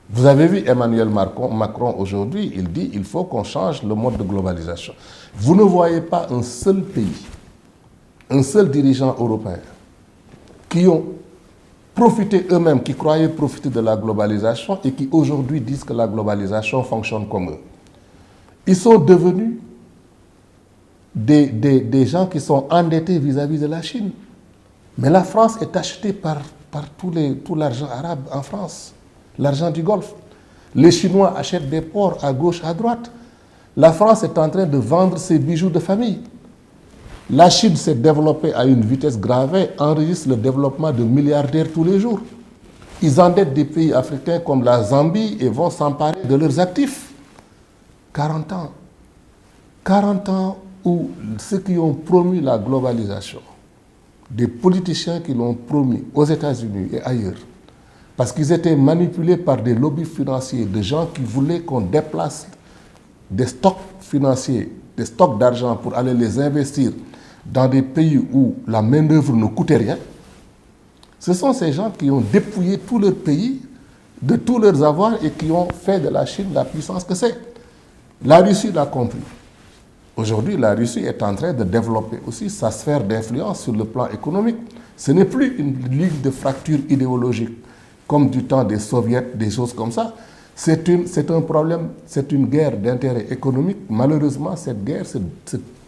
Vous avez vu Emmanuel Macron aujourd'hui, il dit qu'il faut qu'on change le mode de globalisation. Vous ne voyez pas un seul pays, un seul dirigeant européen qui ont profité eux-mêmes, qui croyaient profiter de la globalisation et qui aujourd'hui disent que la globalisation fonctionne comme eux. Ils sont devenus des gens qui sont endettés vis-à-vis de la Chine. Mais la France est achetée par tout l'argent arabe en France, l'argent du Golfe. Les Chinois achètent des ports à gauche, à droite. La France est en train de vendre ses bijoux de famille. La Chine s'est développée à une vitesse gravée, enregistre le développement de milliardaires tous les jours. Ils endettent des pays africains comme la Zambie et vont s'emparer de leurs actifs. 40 ans. 40 ans où ceux qui ont promu la globalisation, des politiciens qui l'ont promis aux États-Unis et ailleurs, parce qu'ils étaient manipulés par des lobbies financiers, de gens qui voulaient qu'on déplace des stocks financiers, des stocks d'argent pour aller les investir dans des pays où la main-d'œuvre ne coûtait rien. Ce sont ces gens qui ont dépouillé tout leur pays de tous leurs avoirs et qui ont fait de la Chine la puissance que c'est. La Russie l'a compris. Aujourd'hui, la Russie est en train de développer aussi sa sphère d'influence sur le plan économique. Ce n'est plus une ligne de fracture idéologique comme du temps des soviets, des choses comme ça. C'est un problème, c'est une guerre d'intérêt économique. Malheureusement, cette guerre se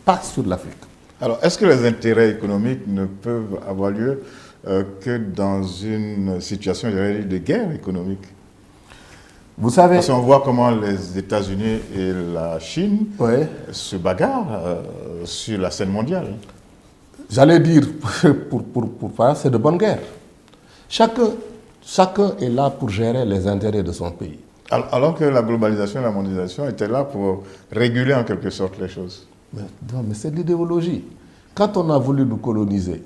passe sur l'Afrique. Alors, est-ce que les intérêts économiques ne peuvent avoir lieu que dans une situation de guerre économique? Vous savez, parce qu'on voit comment les États-Unis et la Chine se bagarrent sur la scène mondiale. J'allais dire, pour faire, c'est de bonne guerre. Chacun est là pour gérer les intérêts de son pays. Alors que la globalisation et la mondialisation étaient là pour réguler en quelque sorte les choses. Mais c'est de l'idéologie. Quand on a voulu nous coloniser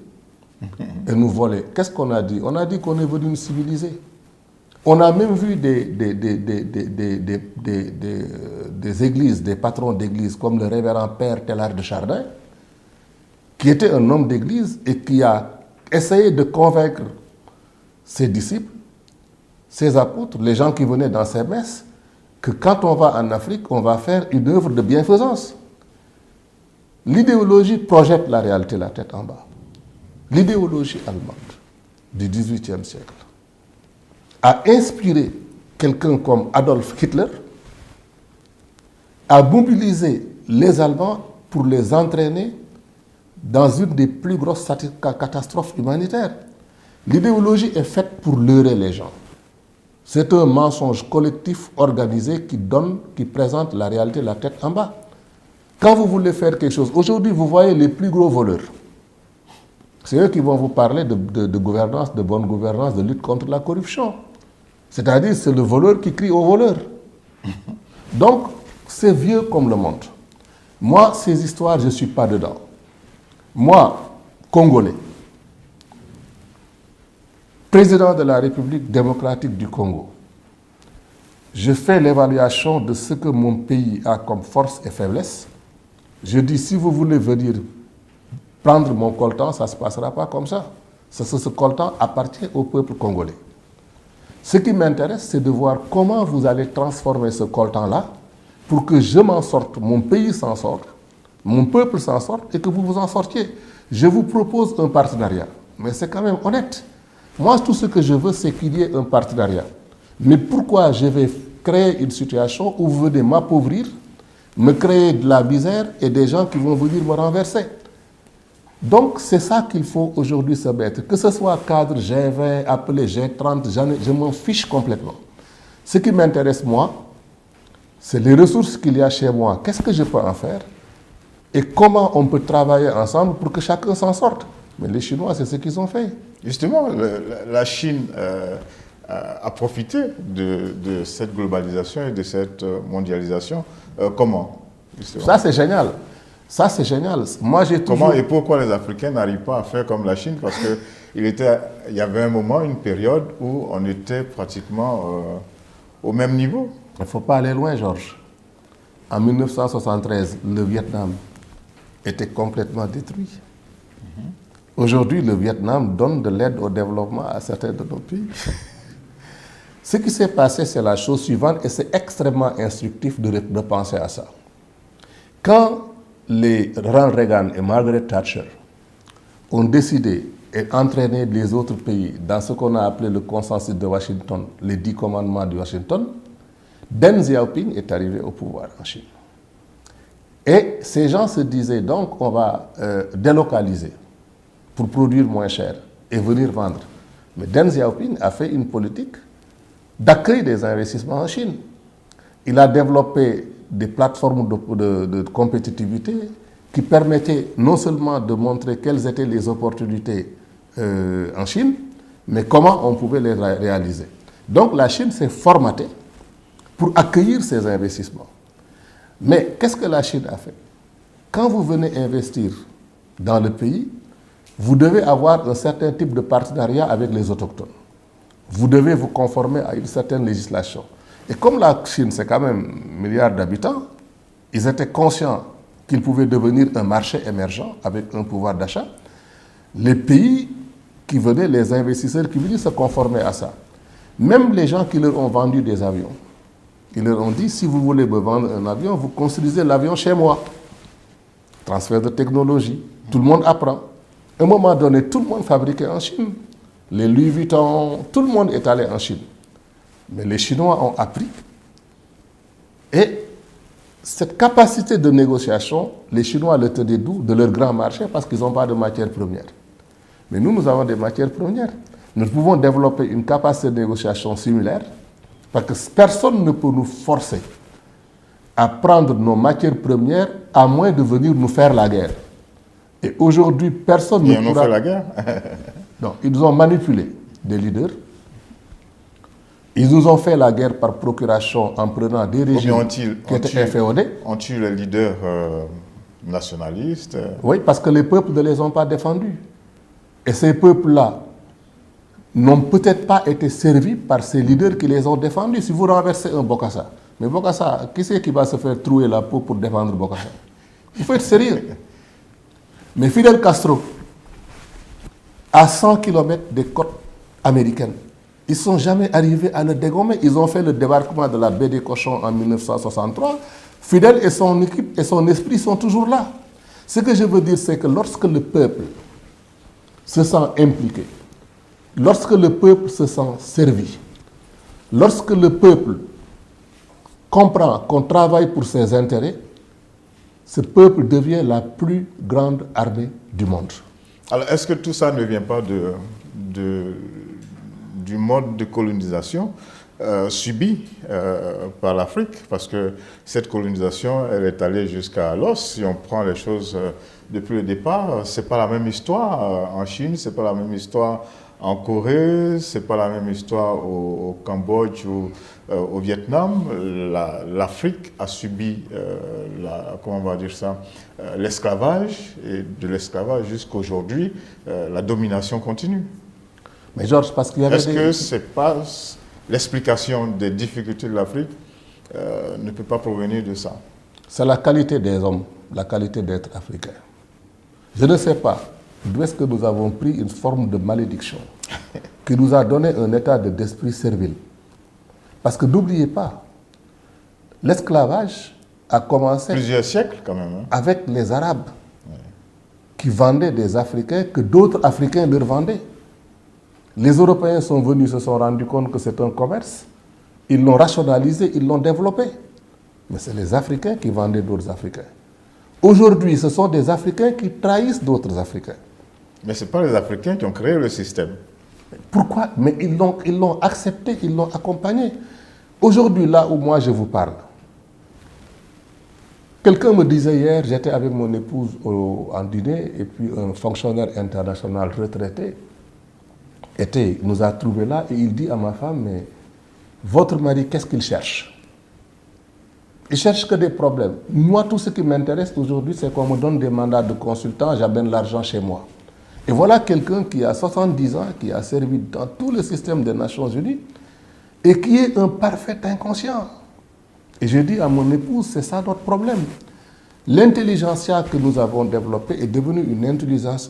et nous voler, qu'est-ce qu'on a dit? On a dit qu'on est venu nous civiliser. On a même vu des églises, des patrons d'églises, comme le révérend Père Teilhard de Chardin, qui était un homme d'église et qui a essayé de convaincre ses disciples ses apôtres, les gens qui venaient dans ses messes, que quand on va en Afrique, on va faire une œuvre de bienfaisance. L'idéologie projette la réalité la tête en bas. L'idéologie allemande du XVIIIe siècle a inspiré quelqu'un comme Adolf Hitler à mobiliser les Allemands pour les entraîner dans une des plus grosses catastrophes humanitaires. L'idéologie est faite pour leurrer les gens. C'est un mensonge collectif organisé qui présente la réalité la tête en bas. Quand vous voulez faire quelque chose, aujourd'hui vous voyez les plus gros voleurs. C'est eux qui vont vous parler de gouvernance, de bonne gouvernance, de lutte contre la corruption. C'est-à-dire c'est le voleur qui crie au voleur. Donc c'est vieux comme le monde. Moi, ces histoires, je ne suis pas dedans. Moi, Congolais, président de la République démocratique du Congo, je fais l'évaluation de ce que mon pays a comme force et faiblesse. Je dis, si vous voulez venir prendre mon coltan, ça ne se passera pas comme ça. Ce coltan appartient au peuple congolais. Ce qui m'intéresse, c'est de voir comment vous allez transformer ce coltan-là pour que je m'en sorte, mon pays s'en sorte, mon peuple s'en sorte et que vous vous en sortiez. Je vous propose un partenariat, mais c'est quand même honnête. Moi, tout ce que je veux, c'est qu'il y ait un partenariat. Mais pourquoi je vais créer une situation où vous venez m'appauvrir, me créer de la misère et des gens qui vont venir me renverser? Donc, c'est ça qu'il faut aujourd'hui se mettre. Que ce soit cadre G20, appelé G30, je m'en fiche complètement. Ce qui m'intéresse, moi, c'est les ressources qu'il y a chez moi. Qu'est-ce que je peux en faire? Et comment on peut travailler ensemble pour que chacun s'en sorte? Mais les Chinois, c'est ce qu'ils ont fait. Justement, la Chine a profité de cette globalisation et de cette mondialisation. Comment? Justement. Ça, c'est génial. Ça, c'est génial. Moi, j'ai toujours... Comment et pourquoi les Africains n'arrivent pas à faire comme la Chine? Parce qu'il y avait un moment, une période où on était pratiquement au même niveau. Il ne faut pas aller loin, Georges. En 1973, le Vietnam était complètement détruit. Aujourd'hui, le Vietnam donne de l'aide au développement à certains de nos pays. Ce qui s'est passé, c'est la chose suivante, et c'est extrêmement instructif de penser à ça. Quand les Ronald Reagan et Margaret Thatcher ont décidé et entraîné les autres pays dans ce qu'on a appelé le consensus de Washington, les 10 commandements de Washington, Deng Xiaoping est arrivé au pouvoir en Chine. Et ces gens se disaient donc on va délocaliser pour produire moins cher et venir vendre. Mais Deng Xiaoping a fait une politique d'accueil des investissements en Chine. Il a développé des plateformes de compétitivité qui permettaient non seulement de montrer quelles étaient les opportunités en Chine, mais comment on pouvait les réaliser. Donc la Chine s'est formatée pour accueillir ces investissements. Mais qu'est-ce que la Chine a fait? Quand vous venez investir dans le pays, vous devez avoir un certain type de partenariat avec les autochtones. Vous devez vous conformer à une certaine législation. Et comme la Chine, c'est quand même 1 milliard d'habitants, ils étaient conscients qu'ils pouvaient devenir un marché émergent avec un pouvoir d'achat. Les pays qui venaient, les investisseurs qui venaient se conformer à ça. Même les gens qui leur ont vendu des avions, ils leur ont dit, si vous voulez me vendre un avion, vous construisez l'avion chez moi. Transfert de technologie, tout le monde apprend. À un moment donné, tout le monde fabriquait en Chine. Les Louis Vuitton, tout le monde est allé en Chine. Mais les Chinois ont appris. Et cette capacité de négociation, les Chinois le tenaient d'où? De leur grand marché, parce qu'ils n'ont pas de matières premières. Mais nous, nous avons des matières premières. Nous pouvons développer une capacité de négociation similaire, parce que personne ne peut nous forcer à prendre nos matières premières à moins de venir nous faire la guerre. Et aujourd'hui, personne ne pourra... Ils ont fait la guerre. Non, ils nous ont manipulé, des leaders. Ils nous ont fait la guerre par procuration en prenant des régimes qui étaient inféodés. Ont-ils les leaders nationalistes? Oui, parce que les peuples ne les ont pas défendus. Et ces peuples-là n'ont peut-être pas été servis par ces leaders qui les ont défendus. Si vous renversez un Bokassa, mais Bokassa, qui c'est qui va se faire trouer la peau pour défendre Bokassa? Il faut être sérieux. Mais Fidel Castro, à 100 km des côtes américaines, Ils ne sont jamais arrivés à le dégommer. Ils ont fait le débarquement de la baie des Cochons en 1963. Fidel et son équipe et son esprit sont toujours là. Ce que je veux dire, c'est que lorsque le peuple se sent impliqué, lorsque le peuple se sent servi, lorsque le peuple comprend qu'on travaille pour ses intérêts, ce peuple devient la plus grande armée du monde. Alors, est-ce que tout ça ne vient pas du mode de colonisation subi par l'Afrique? Parce que cette colonisation, elle est allée jusqu'à l'os. Si on prend les choses depuis le départ, ce n'est pas la même histoire en Chine, ce n'est pas la même histoire en Corée, ce n'est pas la même histoire au Cambodge ou au Vietnam. L'Afrique a subi, comment on va dire ça, l'esclavage, et de l'esclavage jusqu'à aujourd'hui, la domination continue. Mais Georges, parce qu'il y avait Est-ce que c'est pas l'explication des difficultés de l'Afrique ne peut pas provenir de ça? C'est la qualité des hommes, la qualité d'être africain. Je ne sais pas d'où est-ce que nous avons pris une forme de malédiction qui nous a donné un état d'esprit servile. Parce que n'oubliez pas, l'esclavage a commencé plusieurs siècles quand même, hein, avec les Arabes qui vendaient des Africains que d'autres Africains leur vendaient. Les Européens sont venus, se sont rendus compte que c'est un commerce. Ils l'ont rationalisé, ils l'ont développé. Mais c'est les Africains qui vendaient d'autres Africains. Aujourd'hui, ce sont des Africains qui trahissent d'autres Africains. Mais ce n'est pas les Africains qui ont créé le système. Pourquoi? Mais ils l'ont accepté, ils l'ont accompagné. Aujourd'hui, là où moi je vous parle, quelqu'un me disait hier, j'étais avec mon épouse en dîner, et puis un fonctionnaire international retraité nous a trouvés là, et il dit à ma femme, mais votre mari, qu'est-ce qu'il cherche? Il cherche que des problèmes. Moi, tout ce qui m'intéresse aujourd'hui, c'est qu'on me donne des mandats de consultant, j'amène l'argent chez moi. Et voilà quelqu'un qui a 70 ans, qui a servi dans tout le système des Nations Unies, et qui est un parfait inconscient. Et je dis à mon épouse, c'est ça notre problème. L'intelligentsia que nous avons développée est devenue une intelligence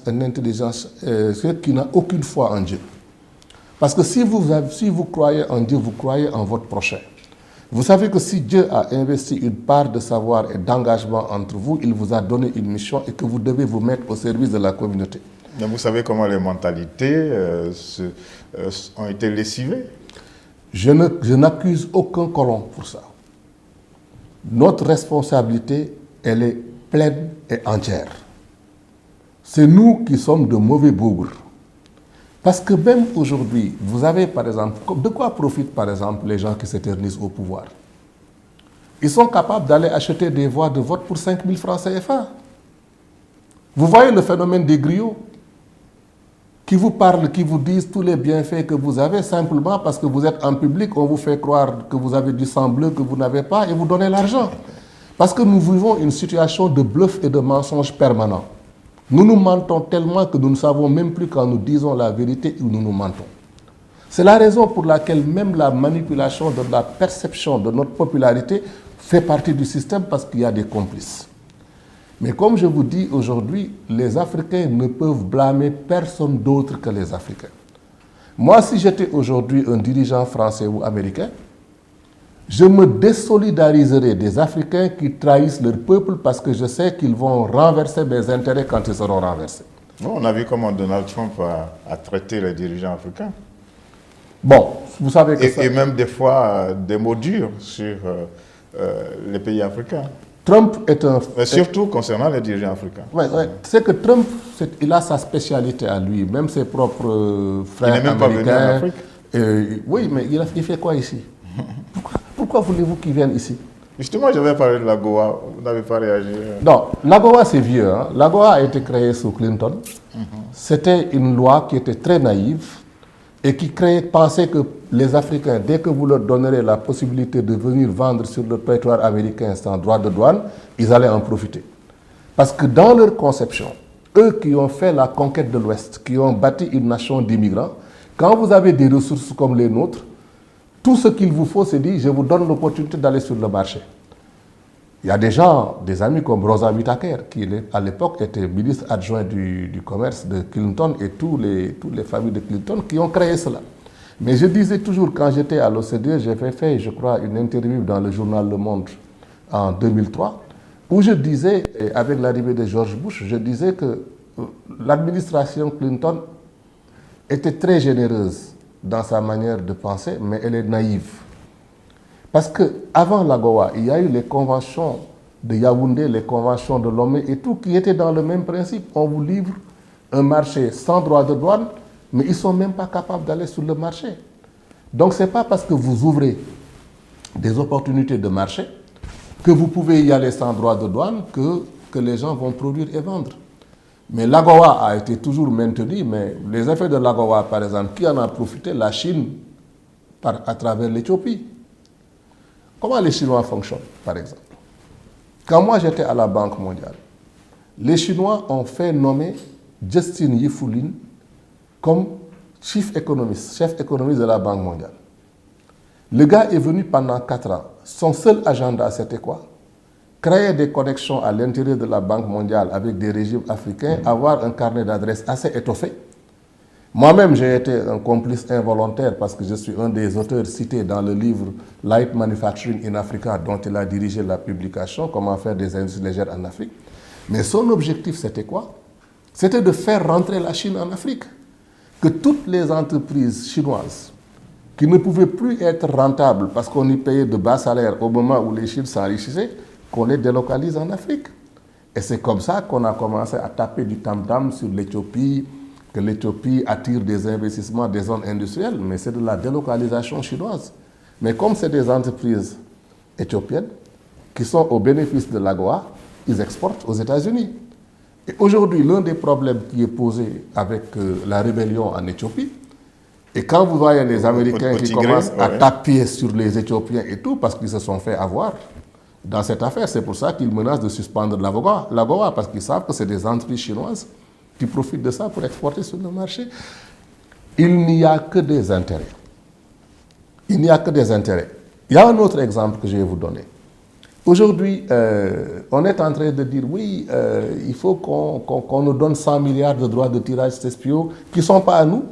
qui n'a aucune foi en Dieu. Parce que si vous croyez en Dieu, vous croyez en votre prochain. Vous savez que si Dieu a investi une part de savoir et d'engagement entre vous, il vous a donné une mission et que vous devez vous mettre au service de la communauté. Mais vous savez comment les mentalités ont été lessivées? Je n'accuse aucun colon pour ça. Notre responsabilité, elle est pleine et entière. C'est nous qui sommes de mauvais bougres. Parce que même aujourd'hui, vous avez par exemple, de quoi profitent par exemple les gens qui s'éternisent au pouvoir? Ils sont capables d'aller acheter des voix de vote pour 5 000 francs CFA. Vous voyez le phénomène des griots qui vous parlent, qui vous disent tous les bienfaits que vous avez simplement parce que vous êtes en public, on vous fait croire que vous avez du sang bleu que vous n'avez pas et vous donnez l'argent. Parce que nous vivons une situation de bluff et de mensonge permanent. Nous nous mentons tellement que nous ne savons même plus quand nous disons la vérité où nous nous mentons. C'est la raison pour laquelle même la manipulation de la perception de notre popularité fait partie du système parce qu'il y a des complices. Mais comme je vous dis aujourd'hui, les Africains ne peuvent blâmer personne d'autre que les Africains. Moi, si j'étais aujourd'hui un dirigeant français ou américain, je me désolidariserai des Africains qui trahissent leur peuple parce que je sais qu'ils vont renverser mes intérêts quand ils seront renversés. Bon, on a vu comment Donald Trump a traité les dirigeants africains. Bon, vous savez que ça... Et même des fois des mots durs sur les pays africains. Trump est un... Mais surtout concernant les dirigeants africains. Oui, c'est que Trump, il a sa spécialité à lui, même ses propres frères américains. Il n'est même pas venu en Afrique. Oui, mais il fait quoi ici? Pourquoi voulez-vous qu'il vienne ici? Justement, j'avais parlé de l'AGOA, vous n'avez pas réagi. Non, l'AGOA c'est vieux. Hein? L'AGOA a été créée sous Clinton. C'était une loi qui était très naïve et qui pensait que les Africains, dès que vous leur donnerez la possibilité de venir vendre sur le territoire américain sans droit de douane, ils allaient en profiter. Parce que dans leur conception, eux qui ont fait la conquête de l'Ouest, qui ont bâti une nation d'immigrants, quand vous avez des ressources comme les nôtres, tout ce qu'il vous faut, c'est dire, je vous donne l'opportunité d'aller sur le marché. Il y a des gens, des amis comme Rosa Whittaker, qui à l'époque était ministre adjoint du commerce de Clinton et toutes les familles de Clinton qui ont créé cela. Mais je disais toujours, quand j'étais à l'OCDE, j'avais fait, je crois, une interview dans le journal Le Monde en 2003, où je disais, avec l'arrivée de George Bush, je disais que l'administration Clinton était très généreuse dans sa manière de penser, mais elle est naïve. Parce qu'avant l'AGOA, il y a eu les conventions de Yaoundé, les conventions de Lomé et tout, qui étaient dans le même principe. On vous livre un marché sans droit de douane, mais ils ne sont même pas capables d'aller sur le marché. Donc ce n'est pas parce que vous ouvrez des opportunités de marché que vous pouvez y aller sans droit de douane que les gens vont produire et vendre. Mais l'AGOA a été toujours maintenue, mais les effets de l'AGOA, par exemple, qui en a profité? La Chine, à travers l'Éthiopie. Comment les Chinois fonctionnent, par exemple? Quand moi j'étais à la Banque mondiale, les Chinois ont fait nommer Justin Yifulin comme chef économiste de la Banque mondiale. Le gars est venu pendant 4 ans. Son seul agenda, c'était quoi? Créer des connexions à l'intérieur de la Banque mondiale avec des régimes africains, avoir un carnet d'adresses assez étoffé. Moi-même, j'ai été un complice involontaire parce que je suis un des auteurs cités dans le livre Light Manufacturing in Africa, dont il a dirigé la publication, Comment faire des industries légères en Afrique. Mais son objectif, c'était quoi? C'était de faire rentrer la Chine en Afrique. Que toutes les entreprises chinoises qui ne pouvaient plus être rentables parce qu'on y payait de bas salaires au moment où les Chines s'enrichissaient, qu'on les délocalise en Afrique. Et c'est comme ça qu'on a commencé à taper du tam-tam sur l'Éthiopie, que l'Éthiopie attire des investissements des zones industrielles, mais c'est de la délocalisation chinoise. Mais comme c'est des entreprises éthiopiennes qui sont au bénéfice de l'AGOA, ils exportent aux États-Unis. Et aujourd'hui, l'un des problèmes qui est posé avec la rébellion en Éthiopie, et quand vous voyez les Américains qui commencent à taper sur les Éthiopiens et tout, parce qu'ils se sont fait avoir dans cette affaire, c'est pour ça qu'ils menacent de suspendre l'AGOA, parce qu'ils savent que c'est des entreprises chinoises qui profitent de ça pour exporter sur le marché. Il n'y a que des intérêts. Il n'y a que des intérêts. Il y a un autre exemple que je vais vous donner. Aujourd'hui, on est en train de dire, oui, il faut qu'on nous donne 100 milliards de droits de tirage spéciaux qui ne sont pas à nous,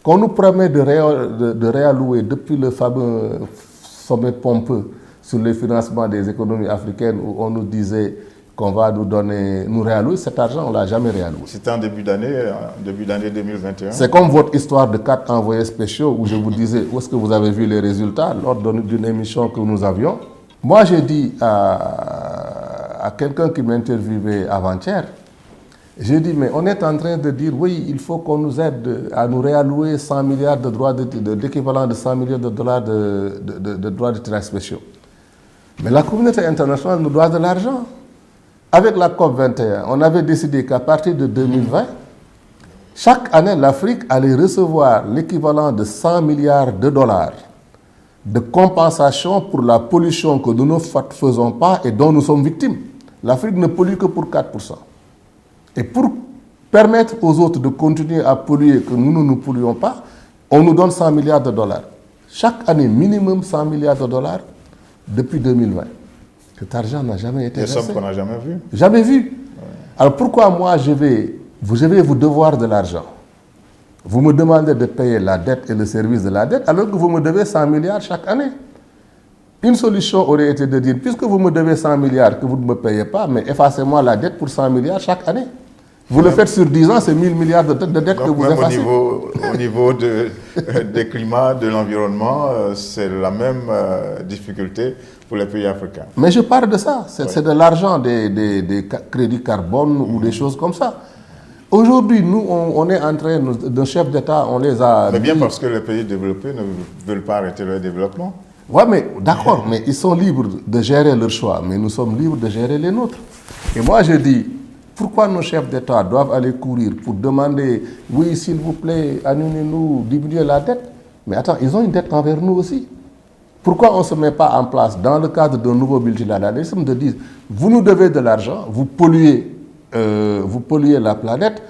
qu'on nous promet de réallouer depuis le fameux sommet pompeux sur le financement des économies africaines où on nous disait qu'on va nous réallouer. Cet argent, on ne l'a jamais réalloué. C'était en début d'année 2021. C'est comme votre histoire de 4 envoyés spéciaux où je vous disais où est-ce que vous avez vu les résultats lors d'une émission que nous avions. Moi, j'ai dit à quelqu'un qui m'interviewait avant-hier, j'ai dit, mais on est en train de dire, oui, il faut qu'on nous aide à nous réallouer 100 milliards de droits, d'équivalent de 100 milliards de dollars de droits de tirage spéciaux. Mais la communauté internationale nous doit de l'argent. Avec la COP21, on avait décidé qu'à partir de 2020, chaque année, l'Afrique allait recevoir l'équivalent de 100 milliards de dollars de compensation pour la pollution que nous ne faisons pas et dont nous sommes victimes. L'Afrique ne pollue que pour 4%. Et pour permettre aux autres de continuer à polluer, que nous ne nous polluons pas, on nous donne 100 milliards de dollars. Chaque année, minimum 100 milliards de dollars depuis 2020. Cet argent n'a jamais été versé. Des sommes qu'on n'a jamais vues. Jamais vu. Ouais. Alors pourquoi moi je vais vous devoir de l'argent? Vous me demandez de payer la dette et le service de la dette alors que vous me devez 100 milliards chaque année. Une solution aurait été de dire, puisque vous me devez 100 milliards que vous ne me payez pas, mais effacez-moi la dette pour 100 milliards chaque année. Vous le faites sur 10 ans, c'est 1000 milliards de dettes que vous effacez. Au niveau des climats, de l'environnement, c'est la même difficulté pour les pays africains. Mais je parle de ça. C'est de l'argent des crédits carbone ou des choses comme ça. Aujourd'hui, nous, on est en train, nos chefs d'État, on les a... Mais bien parce que les pays développés ne veulent pas arrêter leur développement. Oui, mais d'accord, mais ils sont libres de gérer leurs choix, mais nous sommes libres de gérer les nôtres. Et moi, je dis, pourquoi nos chefs d'État doivent aller courir pour demander, oui, s'il vous plaît, annulez-nous, diminuez la dette? Mais attends, ils ont une dette envers nous aussi. Pourquoi on ne se met pas en place, dans le cadre d'un nouveau multilatéralisme, de dire, vous nous devez de l'argent, vous polluez la planète,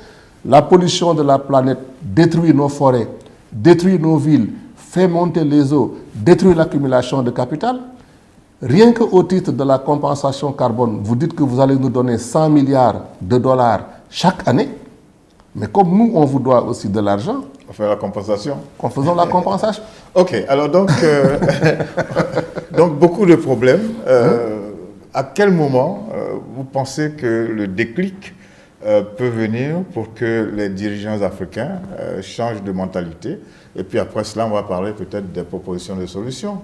la pollution de la planète détruit nos forêts, détruit nos villes, fait monter les eaux, détruit l'accumulation de capital. Rien qu'au titre de la compensation carbone, vous dites que vous allez nous donner 100 milliards de dollars chaque année. Mais comme nous, on vous doit aussi de l'argent, Faire la compensation. Faisons la compensation. Ok, alors donc, donc beaucoup de problèmes. À quel moment vous pensez que le déclic peut venir pour que les dirigeants africains changent de mentalité? Et puis après cela, on va parler peut-être des propositions de solutions.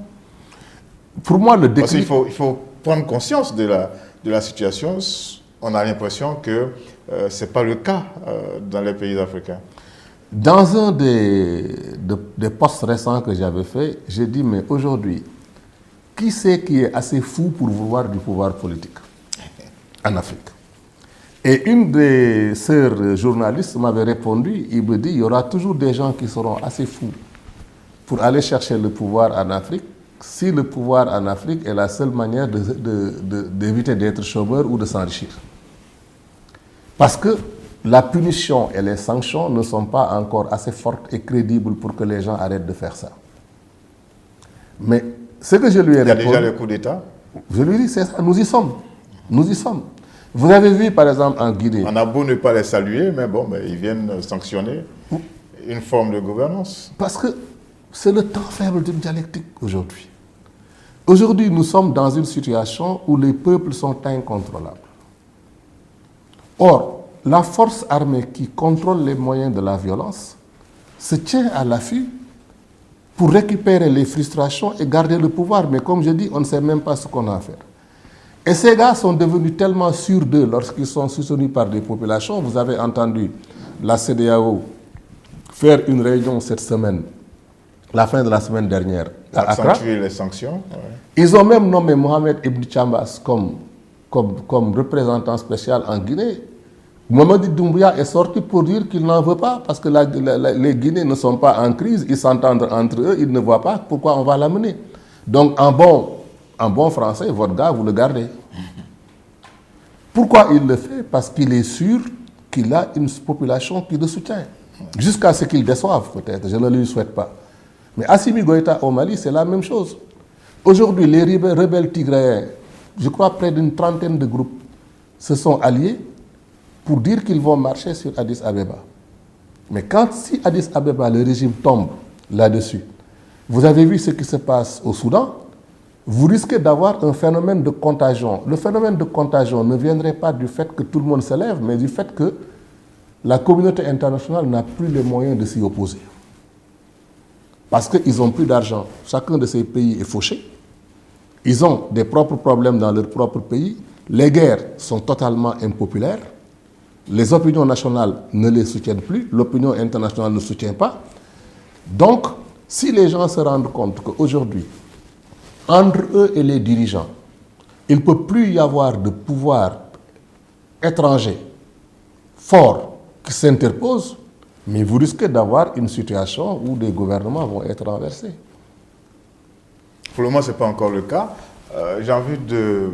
Pour moi, le déclic... Parce qu'il faut prendre conscience de la situation. On a l'impression que ce n'est pas le cas dans les pays africains. Dans un des posts récents que j'avais fait, j'ai dit, mais aujourd'hui, qui c'est qui est assez fou pour vouloir du pouvoir politique en Afrique? Et une des sœurs journalistes m'avait répondu, il me dit, il y aura toujours des gens qui seront assez fous pour aller chercher le pouvoir en Afrique, si le pouvoir en Afrique est la seule manière d'éviter d'être chômeur ou de s'enrichir. Parce que la punition et les sanctions ne sont pas encore assez fortes et crédibles pour que les gens arrêtent de faire ça. Mais ce que je lui ai répondu... Il y a déjà le coup d'État? Je lui ai dit, c'est ça, nous y sommes. Nous y sommes. Vous avez vu, par exemple, en Guinée... On a beau ne pas les saluer, mais bon, ils viennent sanctionner une forme de gouvernance. Parce que c'est le temps faible d'une dialectique aujourd'hui. Aujourd'hui, nous sommes dans une situation où les peuples sont incontrôlables. Or, la force armée qui contrôle les moyens de la violence se tient à l'affût pour récupérer les frustrations et garder le pouvoir. Mais comme je dis, on ne sait même pas ce qu'on a à faire. Et ces gars sont devenus tellement sûrs d'eux lorsqu'ils sont soutenus par des populations. Vous avez entendu la CEDEAO faire une réunion cette semaine, la fin de la semaine dernière, à Accra. Accentuer les sanctions. Ouais. Ils ont même nommé Mohamed Ibn Chambas comme représentant spécial en Guinée. Mamadi Doumbouya est sorti pour dire qu'il n'en veut pas parce que les Guinéens ne sont pas en crise, ils s'entendent entre eux, ils ne voient pas pourquoi on va l'amener. Donc en bon français, votre gars, vous le gardez. Pourquoi il le fait? Parce qu'il est sûr qu'il a une population qui le soutient. Jusqu'à ce qu'il déçoive peut-être, je ne lui souhaite pas. Mais Assimi Goïta au Mali, c'est la même chose. Aujourd'hui, les rebelles tigréens, je crois près d'une trentaine de groupes, se sont alliés pour dire qu'ils vont marcher sur Addis Abeba. Mais si Addis Abeba, le régime tombe là-dessus, vous avez vu ce qui se passe au Soudan, vous risquez d'avoir un phénomène de contagion. Le phénomène de contagion ne viendrait pas du fait que tout le monde se lève, mais du fait que la communauté internationale n'a plus les moyens de s'y opposer. Parce qu'ils n'ont plus d'argent. Chacun de ces pays est fauché. Ils ont des propres problèmes dans leur propre pays. Les guerres sont totalement impopulaires. Les opinions nationales ne les soutiennent plus. L'opinion internationale ne soutient pas. Donc, si les gens se rendent compte qu'aujourd'hui, entre eux et les dirigeants, il ne peut plus y avoir de pouvoir étranger fort qui s'interpose, mais vous risquez d'avoir une situation où des gouvernements vont être renversés. Pour le moment, ce n'est pas encore le cas. J'ai envie de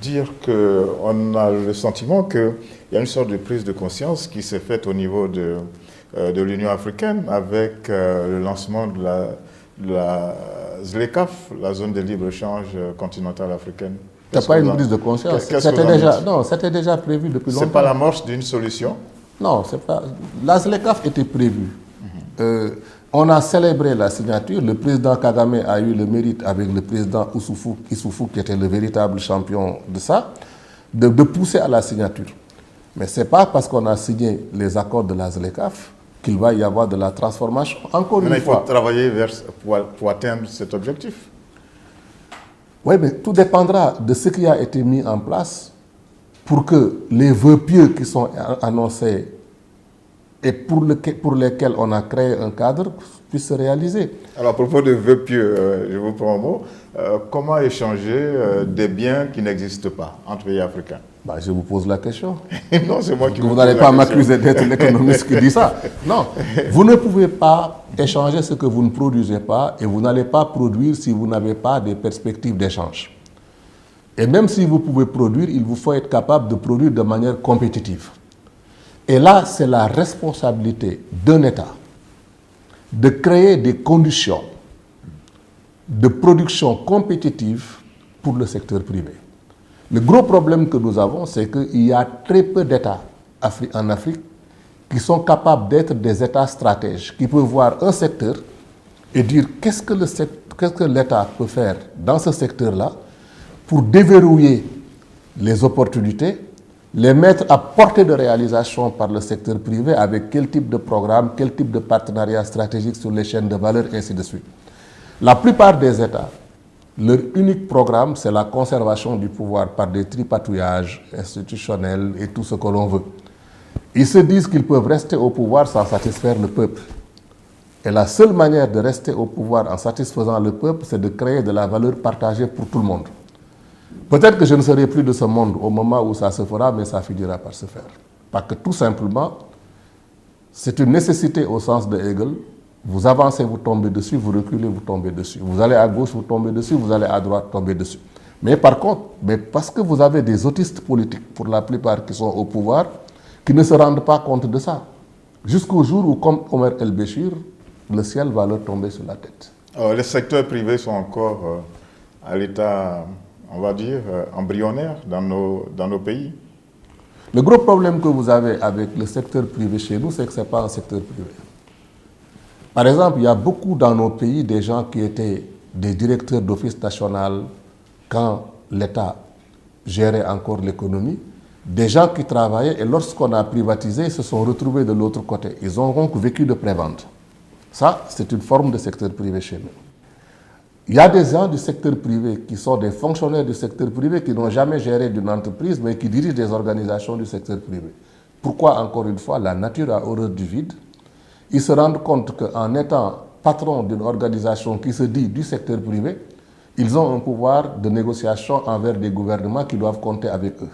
dire qu'on a le sentiment qu'il y a une sorte de prise de conscience qui s'est faite au niveau de l'Union africaine avec le lancement de la ZLECAf, la zone de libre-échange continentale africaine. Il n'y a pas une prise de conscience. C'était déjà prévu depuis longtemps. Ce n'est pas l'amorce d'une solution? Non, c'est pas. La ZLECAf était prévue. On a célébré la signature. Le président Kagame a eu le mérite, avec le président Issoufou, qui était le véritable champion de ça, de pousser à la signature. Mais ce n'est pas parce qu'on a signé les accords de la ZLECAf qu'il va y avoir de la transformation. Encore une fois. Il faut travailler pour atteindre cet objectif. Oui, mais tout dépendra de ce qui a été mis en place pour que les vœux pieux qui sont annoncés et pour lesquels on a créé un cadre puissent se réaliser. Alors, à propos de vœux pieux, je vous prends un mot. Comment échanger des biens qui n'existent pas entre pays africains? Je vous pose la question. Non, c'est moi qui vous pose la question. Vous n'allez pas m'accuser d'être l'économiste qui dit ça. Non, vous ne pouvez pas échanger ce que vous ne produisez pas et vous n'allez pas produire si vous n'avez pas des perspectives d'échange. Et même si vous pouvez produire, il vous faut être capable de produire de manière compétitive. Et là, c'est la responsabilité d'un État de créer des conditions de production compétitive pour le secteur privé. Le gros problème que nous avons, c'est qu'il y a très peu d'États en Afrique qui sont capables d'être des États stratèges, qui peuvent voir un secteur et dire qu'est-ce que l'État peut faire dans ce secteur-là pour déverrouiller les opportunités, les mettre à portée de réalisation par le secteur privé avec quel type de programme, quel type de partenariat stratégique sur les chaînes de valeur, et ainsi de suite. La plupart des États, leur unique programme, c'est la conservation du pouvoir par des tripatouillages institutionnels et tout ce que l'on veut. Ils se disent qu'ils peuvent rester au pouvoir sans satisfaire le peuple. Et la seule manière de rester au pouvoir en satisfaisant le peuple, c'est de créer de la valeur partagée pour tout le monde. Peut-être que je ne serai plus de ce monde au moment où ça se fera, mais ça finira par se faire. Parce que tout simplement, c'est une nécessité au sens de Hegel. Vous avancez, vous tombez dessus, vous reculez, vous tombez dessus. Vous allez à gauche, vous tombez dessus, vous allez à droite, tombez dessus. Mais par contre, parce que vous avez des autistes politiques, pour la plupart qui sont au pouvoir, qui ne se rendent pas compte de ça. Jusqu'au jour où, comme Omer El-Béchir, le ciel va leur tomber sur la tête. Alors, les secteurs privés sont encore à l'état, on va dire, embryonnaire dans nos pays. Le gros problème que vous avez avec le secteur privé chez nous, c'est que ce n'est pas un secteur privé. Par exemple, il y a beaucoup dans nos pays des gens qui étaient des directeurs d'office national quand l'État gérait encore l'économie, des gens qui travaillaient et lorsqu'on a privatisé, ils se sont retrouvés de l'autre côté. Ils ont donc vécu de prévente. Ça, c'est une forme de secteur privé chez nous. Il y a des gens du secteur privé qui sont des fonctionnaires du secteur privé qui n'ont jamais géré d'une entreprise, mais qui dirigent des organisations du secteur privé. Pourquoi, encore une fois, la nature a horreur du vide? Ils se rendent compte qu'en étant patron d'une organisation qui se dit du secteur privé, ils ont un pouvoir de négociation envers des gouvernements qui doivent compter avec eux.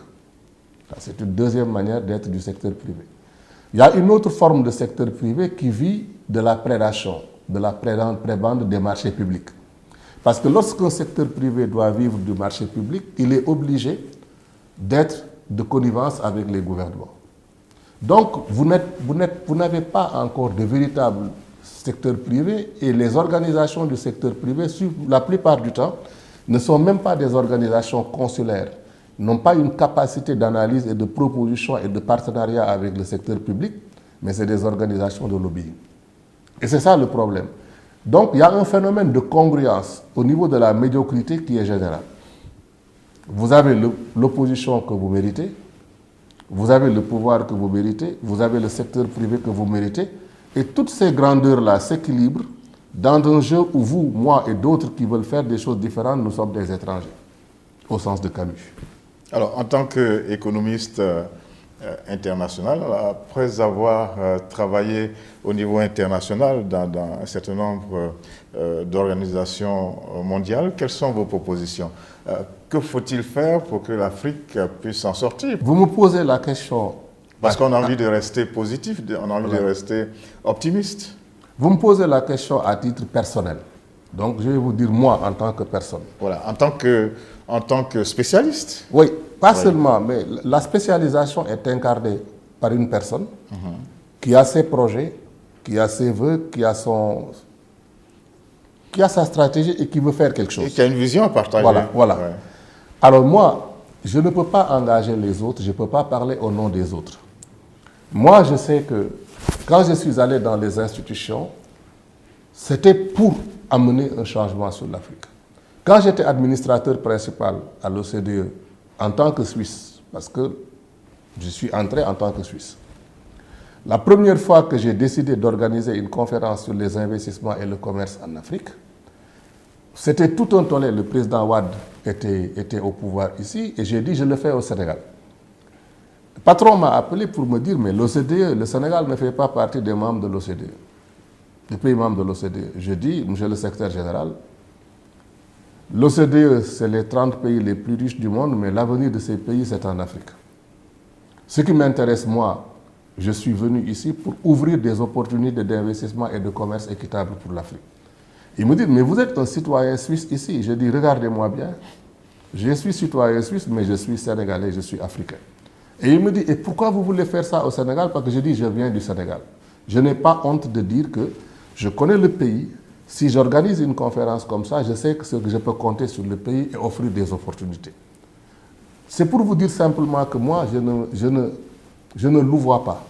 C'est une deuxième manière d'être du secteur privé. Il y a une autre forme de secteur privé qui vit de la prédation, de la prébende des marchés publics. Parce que lorsqu'un secteur privé doit vivre du marché public, il est obligé d'être de connivence avec les gouvernements. Donc, vous n'avez pas encore de véritable secteur privé et les organisations du secteur privé, la plupart du temps, ne sont même pas des organisations consulaires, n'ont pas une capacité d'analyse et de proposition et de partenariat avec le secteur public, mais c'est des organisations de lobbying. Et c'est ça le problème. Donc, il y a un phénomène de congruence au niveau de la médiocrité qui est général. Vous avez l'opposition que vous méritez, vous avez le pouvoir que vous méritez, vous avez le secteur privé que vous méritez, et toutes ces grandeurs-là s'équilibrent dans un jeu où vous, moi et d'autres qui veulent faire des choses différentes, nous sommes des étrangers, au sens de Camus. Alors, en tant qu'économiste international, après avoir travaillé au niveau international dans un certain nombre d'organisations mondiales, quelles sont vos propositions? Que faut-il faire pour que l'Afrique puisse s'en sortir? Vous me posez la question... Parce qu'on a envie de rester positif, on a envie de rester optimiste. Vous me posez la question à titre personnel. Donc, je vais vous dire moi en tant que personne. Voilà, en tant que spécialiste. Oui, pas seulement, mais la spécialisation est incarnée par une personne qui a ses projets, qui a ses vœux, qui a sa stratégie et qui veut faire quelque chose. Et qui a une vision à partager. Voilà. Ouais. Alors moi, je ne peux pas engager les autres, je ne peux pas parler au nom des autres. Moi, je sais que quand je suis allé dans les institutions, c'était pour amener un changement sur l'Afrique. Quand j'étais administrateur principal à l'OCDE, en tant que Suisse, parce que je suis entré en tant que Suisse, la première fois que j'ai décidé d'organiser une conférence sur les investissements et le commerce en Afrique, c'était tout un tollé. Le président Wade était au pouvoir ici et j'ai dit je le fais au Sénégal. Le patron m'a appelé pour me dire mais l'OCDE, le Sénégal ne fait pas partie des membres de l'OCDE, des pays membres de l'OCDE. Je dis, monsieur le secrétaire général, l'OCDE, c'est les 30 pays les plus riches du monde, mais l'avenir de ces pays, c'est en Afrique. Ce qui m'intéresse, moi, je suis venu ici pour ouvrir des opportunités d'investissement et de commerce équitable pour l'Afrique. Il me dit, mais vous êtes un citoyen suisse ici. Je dis, regardez-moi bien, je suis citoyen suisse, mais je suis sénégalais, je suis africain. Et il me dit, et pourquoi vous voulez faire ça au Sénégal? Parce que je dis, je viens du Sénégal. Je n'ai pas honte de dire que je connais le pays. Si j'organise une conférence comme ça, je sais que je peux compter sur le pays et offrir des opportunités. C'est pour vous dire simplement que moi, je ne louvoie pas.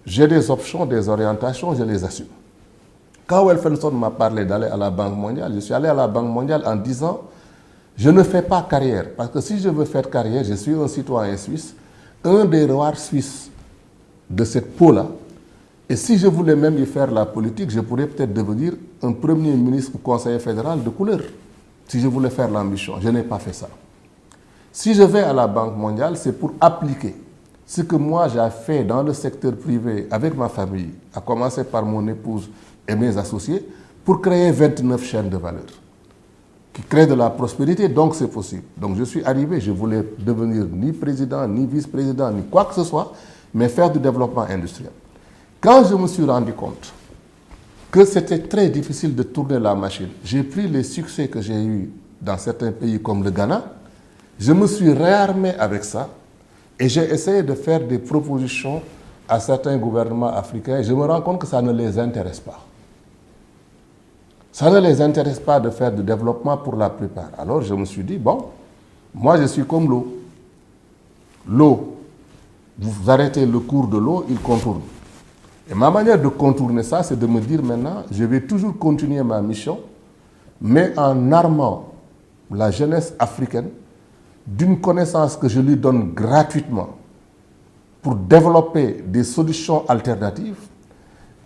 j'ai des options, des orientations, je les assume. Quand Welfenson m'a parlé d'aller à la Banque mondiale, je suis allé à la Banque mondiale en disant je ne fais pas carrière, parce que si je veux faire carrière, je suis un citoyen suisse, un des rares Suisses de cette peau-là, et si je voulais même y faire la politique, je pourrais peut-être devenir un premier ministre ou conseiller fédéral de couleur, si je voulais faire l'ambition. Je n'ai pas fait ça. Si je vais à la Banque mondiale, c'est pour appliquer ce que moi j'ai fait dans le secteur privé avec ma famille, à commencer par mon épouse et mes associés, pour créer 29 chaînes de valeur qui créent de la prospérité, donc c'est possible. Donc je suis arrivé, je voulais devenir ni président, ni vice-président, ni quoi que ce soit, mais faire du développement industriel. Quand je me suis rendu compte que c'était très difficile de tourner la machine, j'ai pris les succès que j'ai eus dans certains pays comme le Ghana, je me suis réarmé avec ça et j'ai essayé de faire des propositions à certains gouvernements africains et je me rends compte que ça ne les intéresse pas. Ça ne les intéresse pas de faire du développement pour la plupart. Alors je me suis dit, bon, moi je suis comme l'eau. L'eau, vous arrêtez le cours de l'eau, il contourne. Et ma manière de contourner ça, c'est de me dire maintenant, je vais toujours continuer ma mission, mais en armant la jeunesse africaine d'une connaissance que je lui donne gratuitement pour développer des solutions alternatives,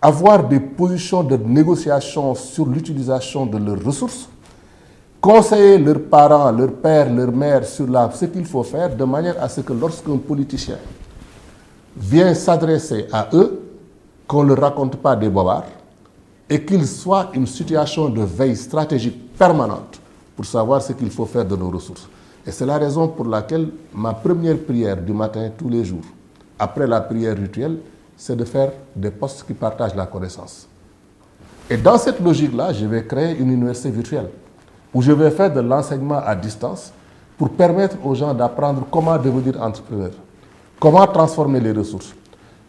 avoir des positions de négociation sur l'utilisation de leurs ressources, conseiller leurs parents, leurs pères, leurs mères sur ce qu'il faut faire de manière à ce que lorsqu'un politicien vient s'adresser à eux, qu'on ne leur raconte pas des bobards et qu'il soit une situation de veille stratégique permanente pour savoir ce qu'il faut faire de nos ressources. Et c'est la raison pour laquelle ma première prière du matin tous les jours, après la prière rituelle, c'est de faire des postes qui partagent la connaissance. Et dans cette logique-là, je vais créer une université virtuelle où je vais faire de l'enseignement à distance pour permettre aux gens d'apprendre comment devenir entrepreneur, comment transformer les ressources.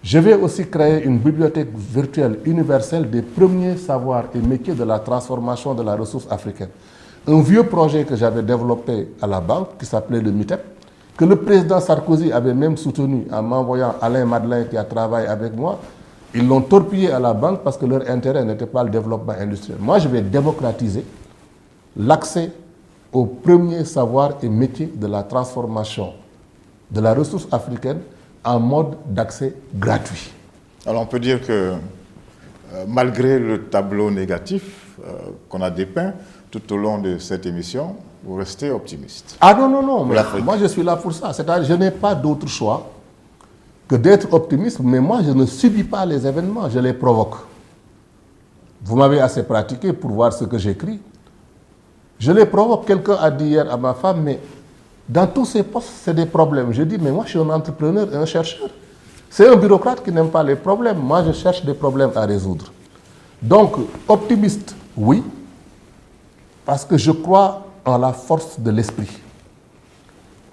Je vais aussi créer une bibliothèque virtuelle universelle des premiers savoirs et métiers de la transformation de la ressource africaine. Un vieux projet que j'avais développé à la banque qui s'appelait le MITEP, que le président Sarkozy avait même soutenu en m'envoyant Alain Madeleine qui a travaillé avec moi. Ils l'ont torpillé à la banque parce que leur intérêt n'était pas le développement industriel. Moi, je vais démocratiser l'accès aux premiers savoirs et métiers de la transformation de la ressource africaine en mode d'accès gratuit. Alors on peut dire que malgré le tableau négatif qu'on a dépeint tout au long de cette émission, vous restez optimiste. Ah non, non, non, mais moi je suis là pour ça. C'est-à-dire je n'ai pas d'autre choix que d'être optimiste, mais moi je ne subis pas les événements, je les provoque. Vous m'avez assez pratiqué pour voir ce que j'écris. Je les provoque. Quelqu'un a dit hier à ma femme, mais dans tous ces postes, c'est des problèmes. Je dis, mais moi je suis un entrepreneur et un chercheur. C'est un bureaucrate qui n'aime pas les problèmes. Moi je cherche des problèmes à résoudre. Donc, optimiste, oui, parce que je crois en la force de l'esprit.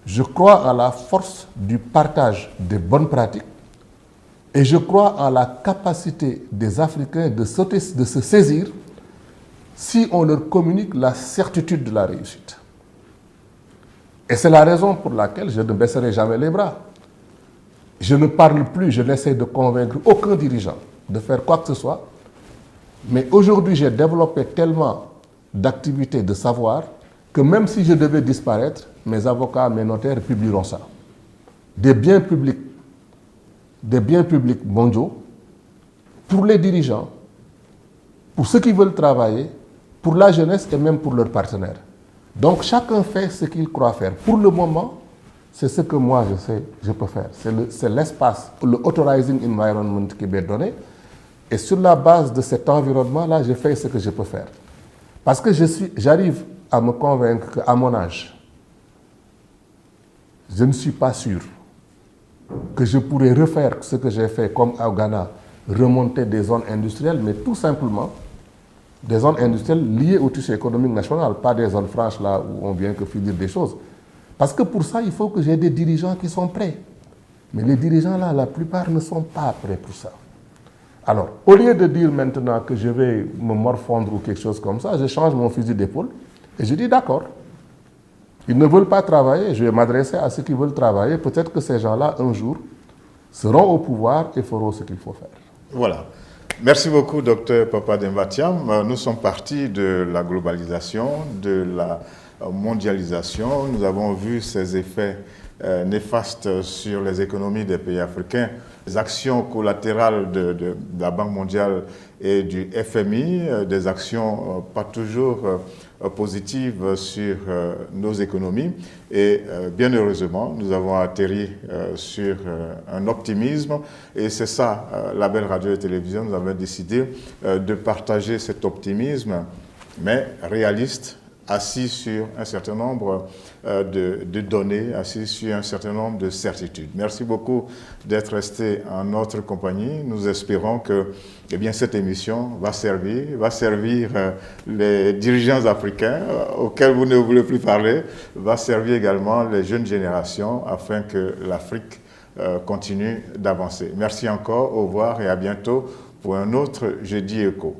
Je crois en la force du partage des bonnes pratiques et je crois en la capacité des Africains de se saisir si on leur communique la certitude de la réussite. Et c'est la raison pour laquelle je ne baisserai jamais les bras. Je ne parle plus, je n'essaie de convaincre aucun dirigeant de faire quoi que ce soit, mais aujourd'hui j'ai développé tellement d'activités, de savoir, que même si je devais disparaître, mes avocats, mes notaires publieront ça. Des biens publics mondiaux, pour les dirigeants, pour ceux qui veulent travailler, pour la jeunesse et même pour leurs partenaires. Donc chacun fait ce qu'il croit faire. Pour le moment, c'est ce que moi je sais, je peux faire. C'est l'espace, le authorizing environment qui m'est donné. Et sur la base de cet environnement-là, je fais ce que je peux faire. Parce que j'arrive à me convaincre qu'à mon âge, je ne suis pas sûr que je pourrais refaire ce que j'ai fait comme au Ghana, remonter des zones industrielles, mais tout simplement des zones industrielles liées au tissu économique national, pas des zones franches là où on vient que finir des choses. Parce que pour ça, il faut que j'ai des dirigeants qui sont prêts. Mais les dirigeants là, la plupart ne sont pas prêts pour ça. Alors, au lieu de dire maintenant que je vais me morfondre ou quelque chose comme ça, je change mon fusil d'épaule et je dis d'accord. Ils ne veulent pas travailler, je vais m'adresser à ceux qui veulent travailler. Peut-être que ces gens-là, un jour, seront au pouvoir et feront ce qu'il faut faire. Voilà. Merci beaucoup, Dr Papa Demba Thiam. Nous sommes partis de la globalisation, de la mondialisation. Nous avons vu ses effets néfastes sur les économies des pays africains, les actions collatérales de la Banque mondiale et du FMI, des actions pas toujours positives sur nos économies. Et bien heureusement, nous avons atterri sur un optimisme. Et c'est ça, la Belle Radio et Télévision, nous avons décidé de partager cet optimisme, mais réaliste, assis sur un certain nombre de données, assis sur un certain nombre de certitudes. Merci beaucoup d'être resté en notre compagnie. Nous espérons que cette émission va servir les dirigeants africains auxquels vous ne voulez plus parler, va servir également les jeunes générations afin que l'Afrique continue d'avancer. Merci encore, au revoir et à bientôt pour un autre Jeudi Éco.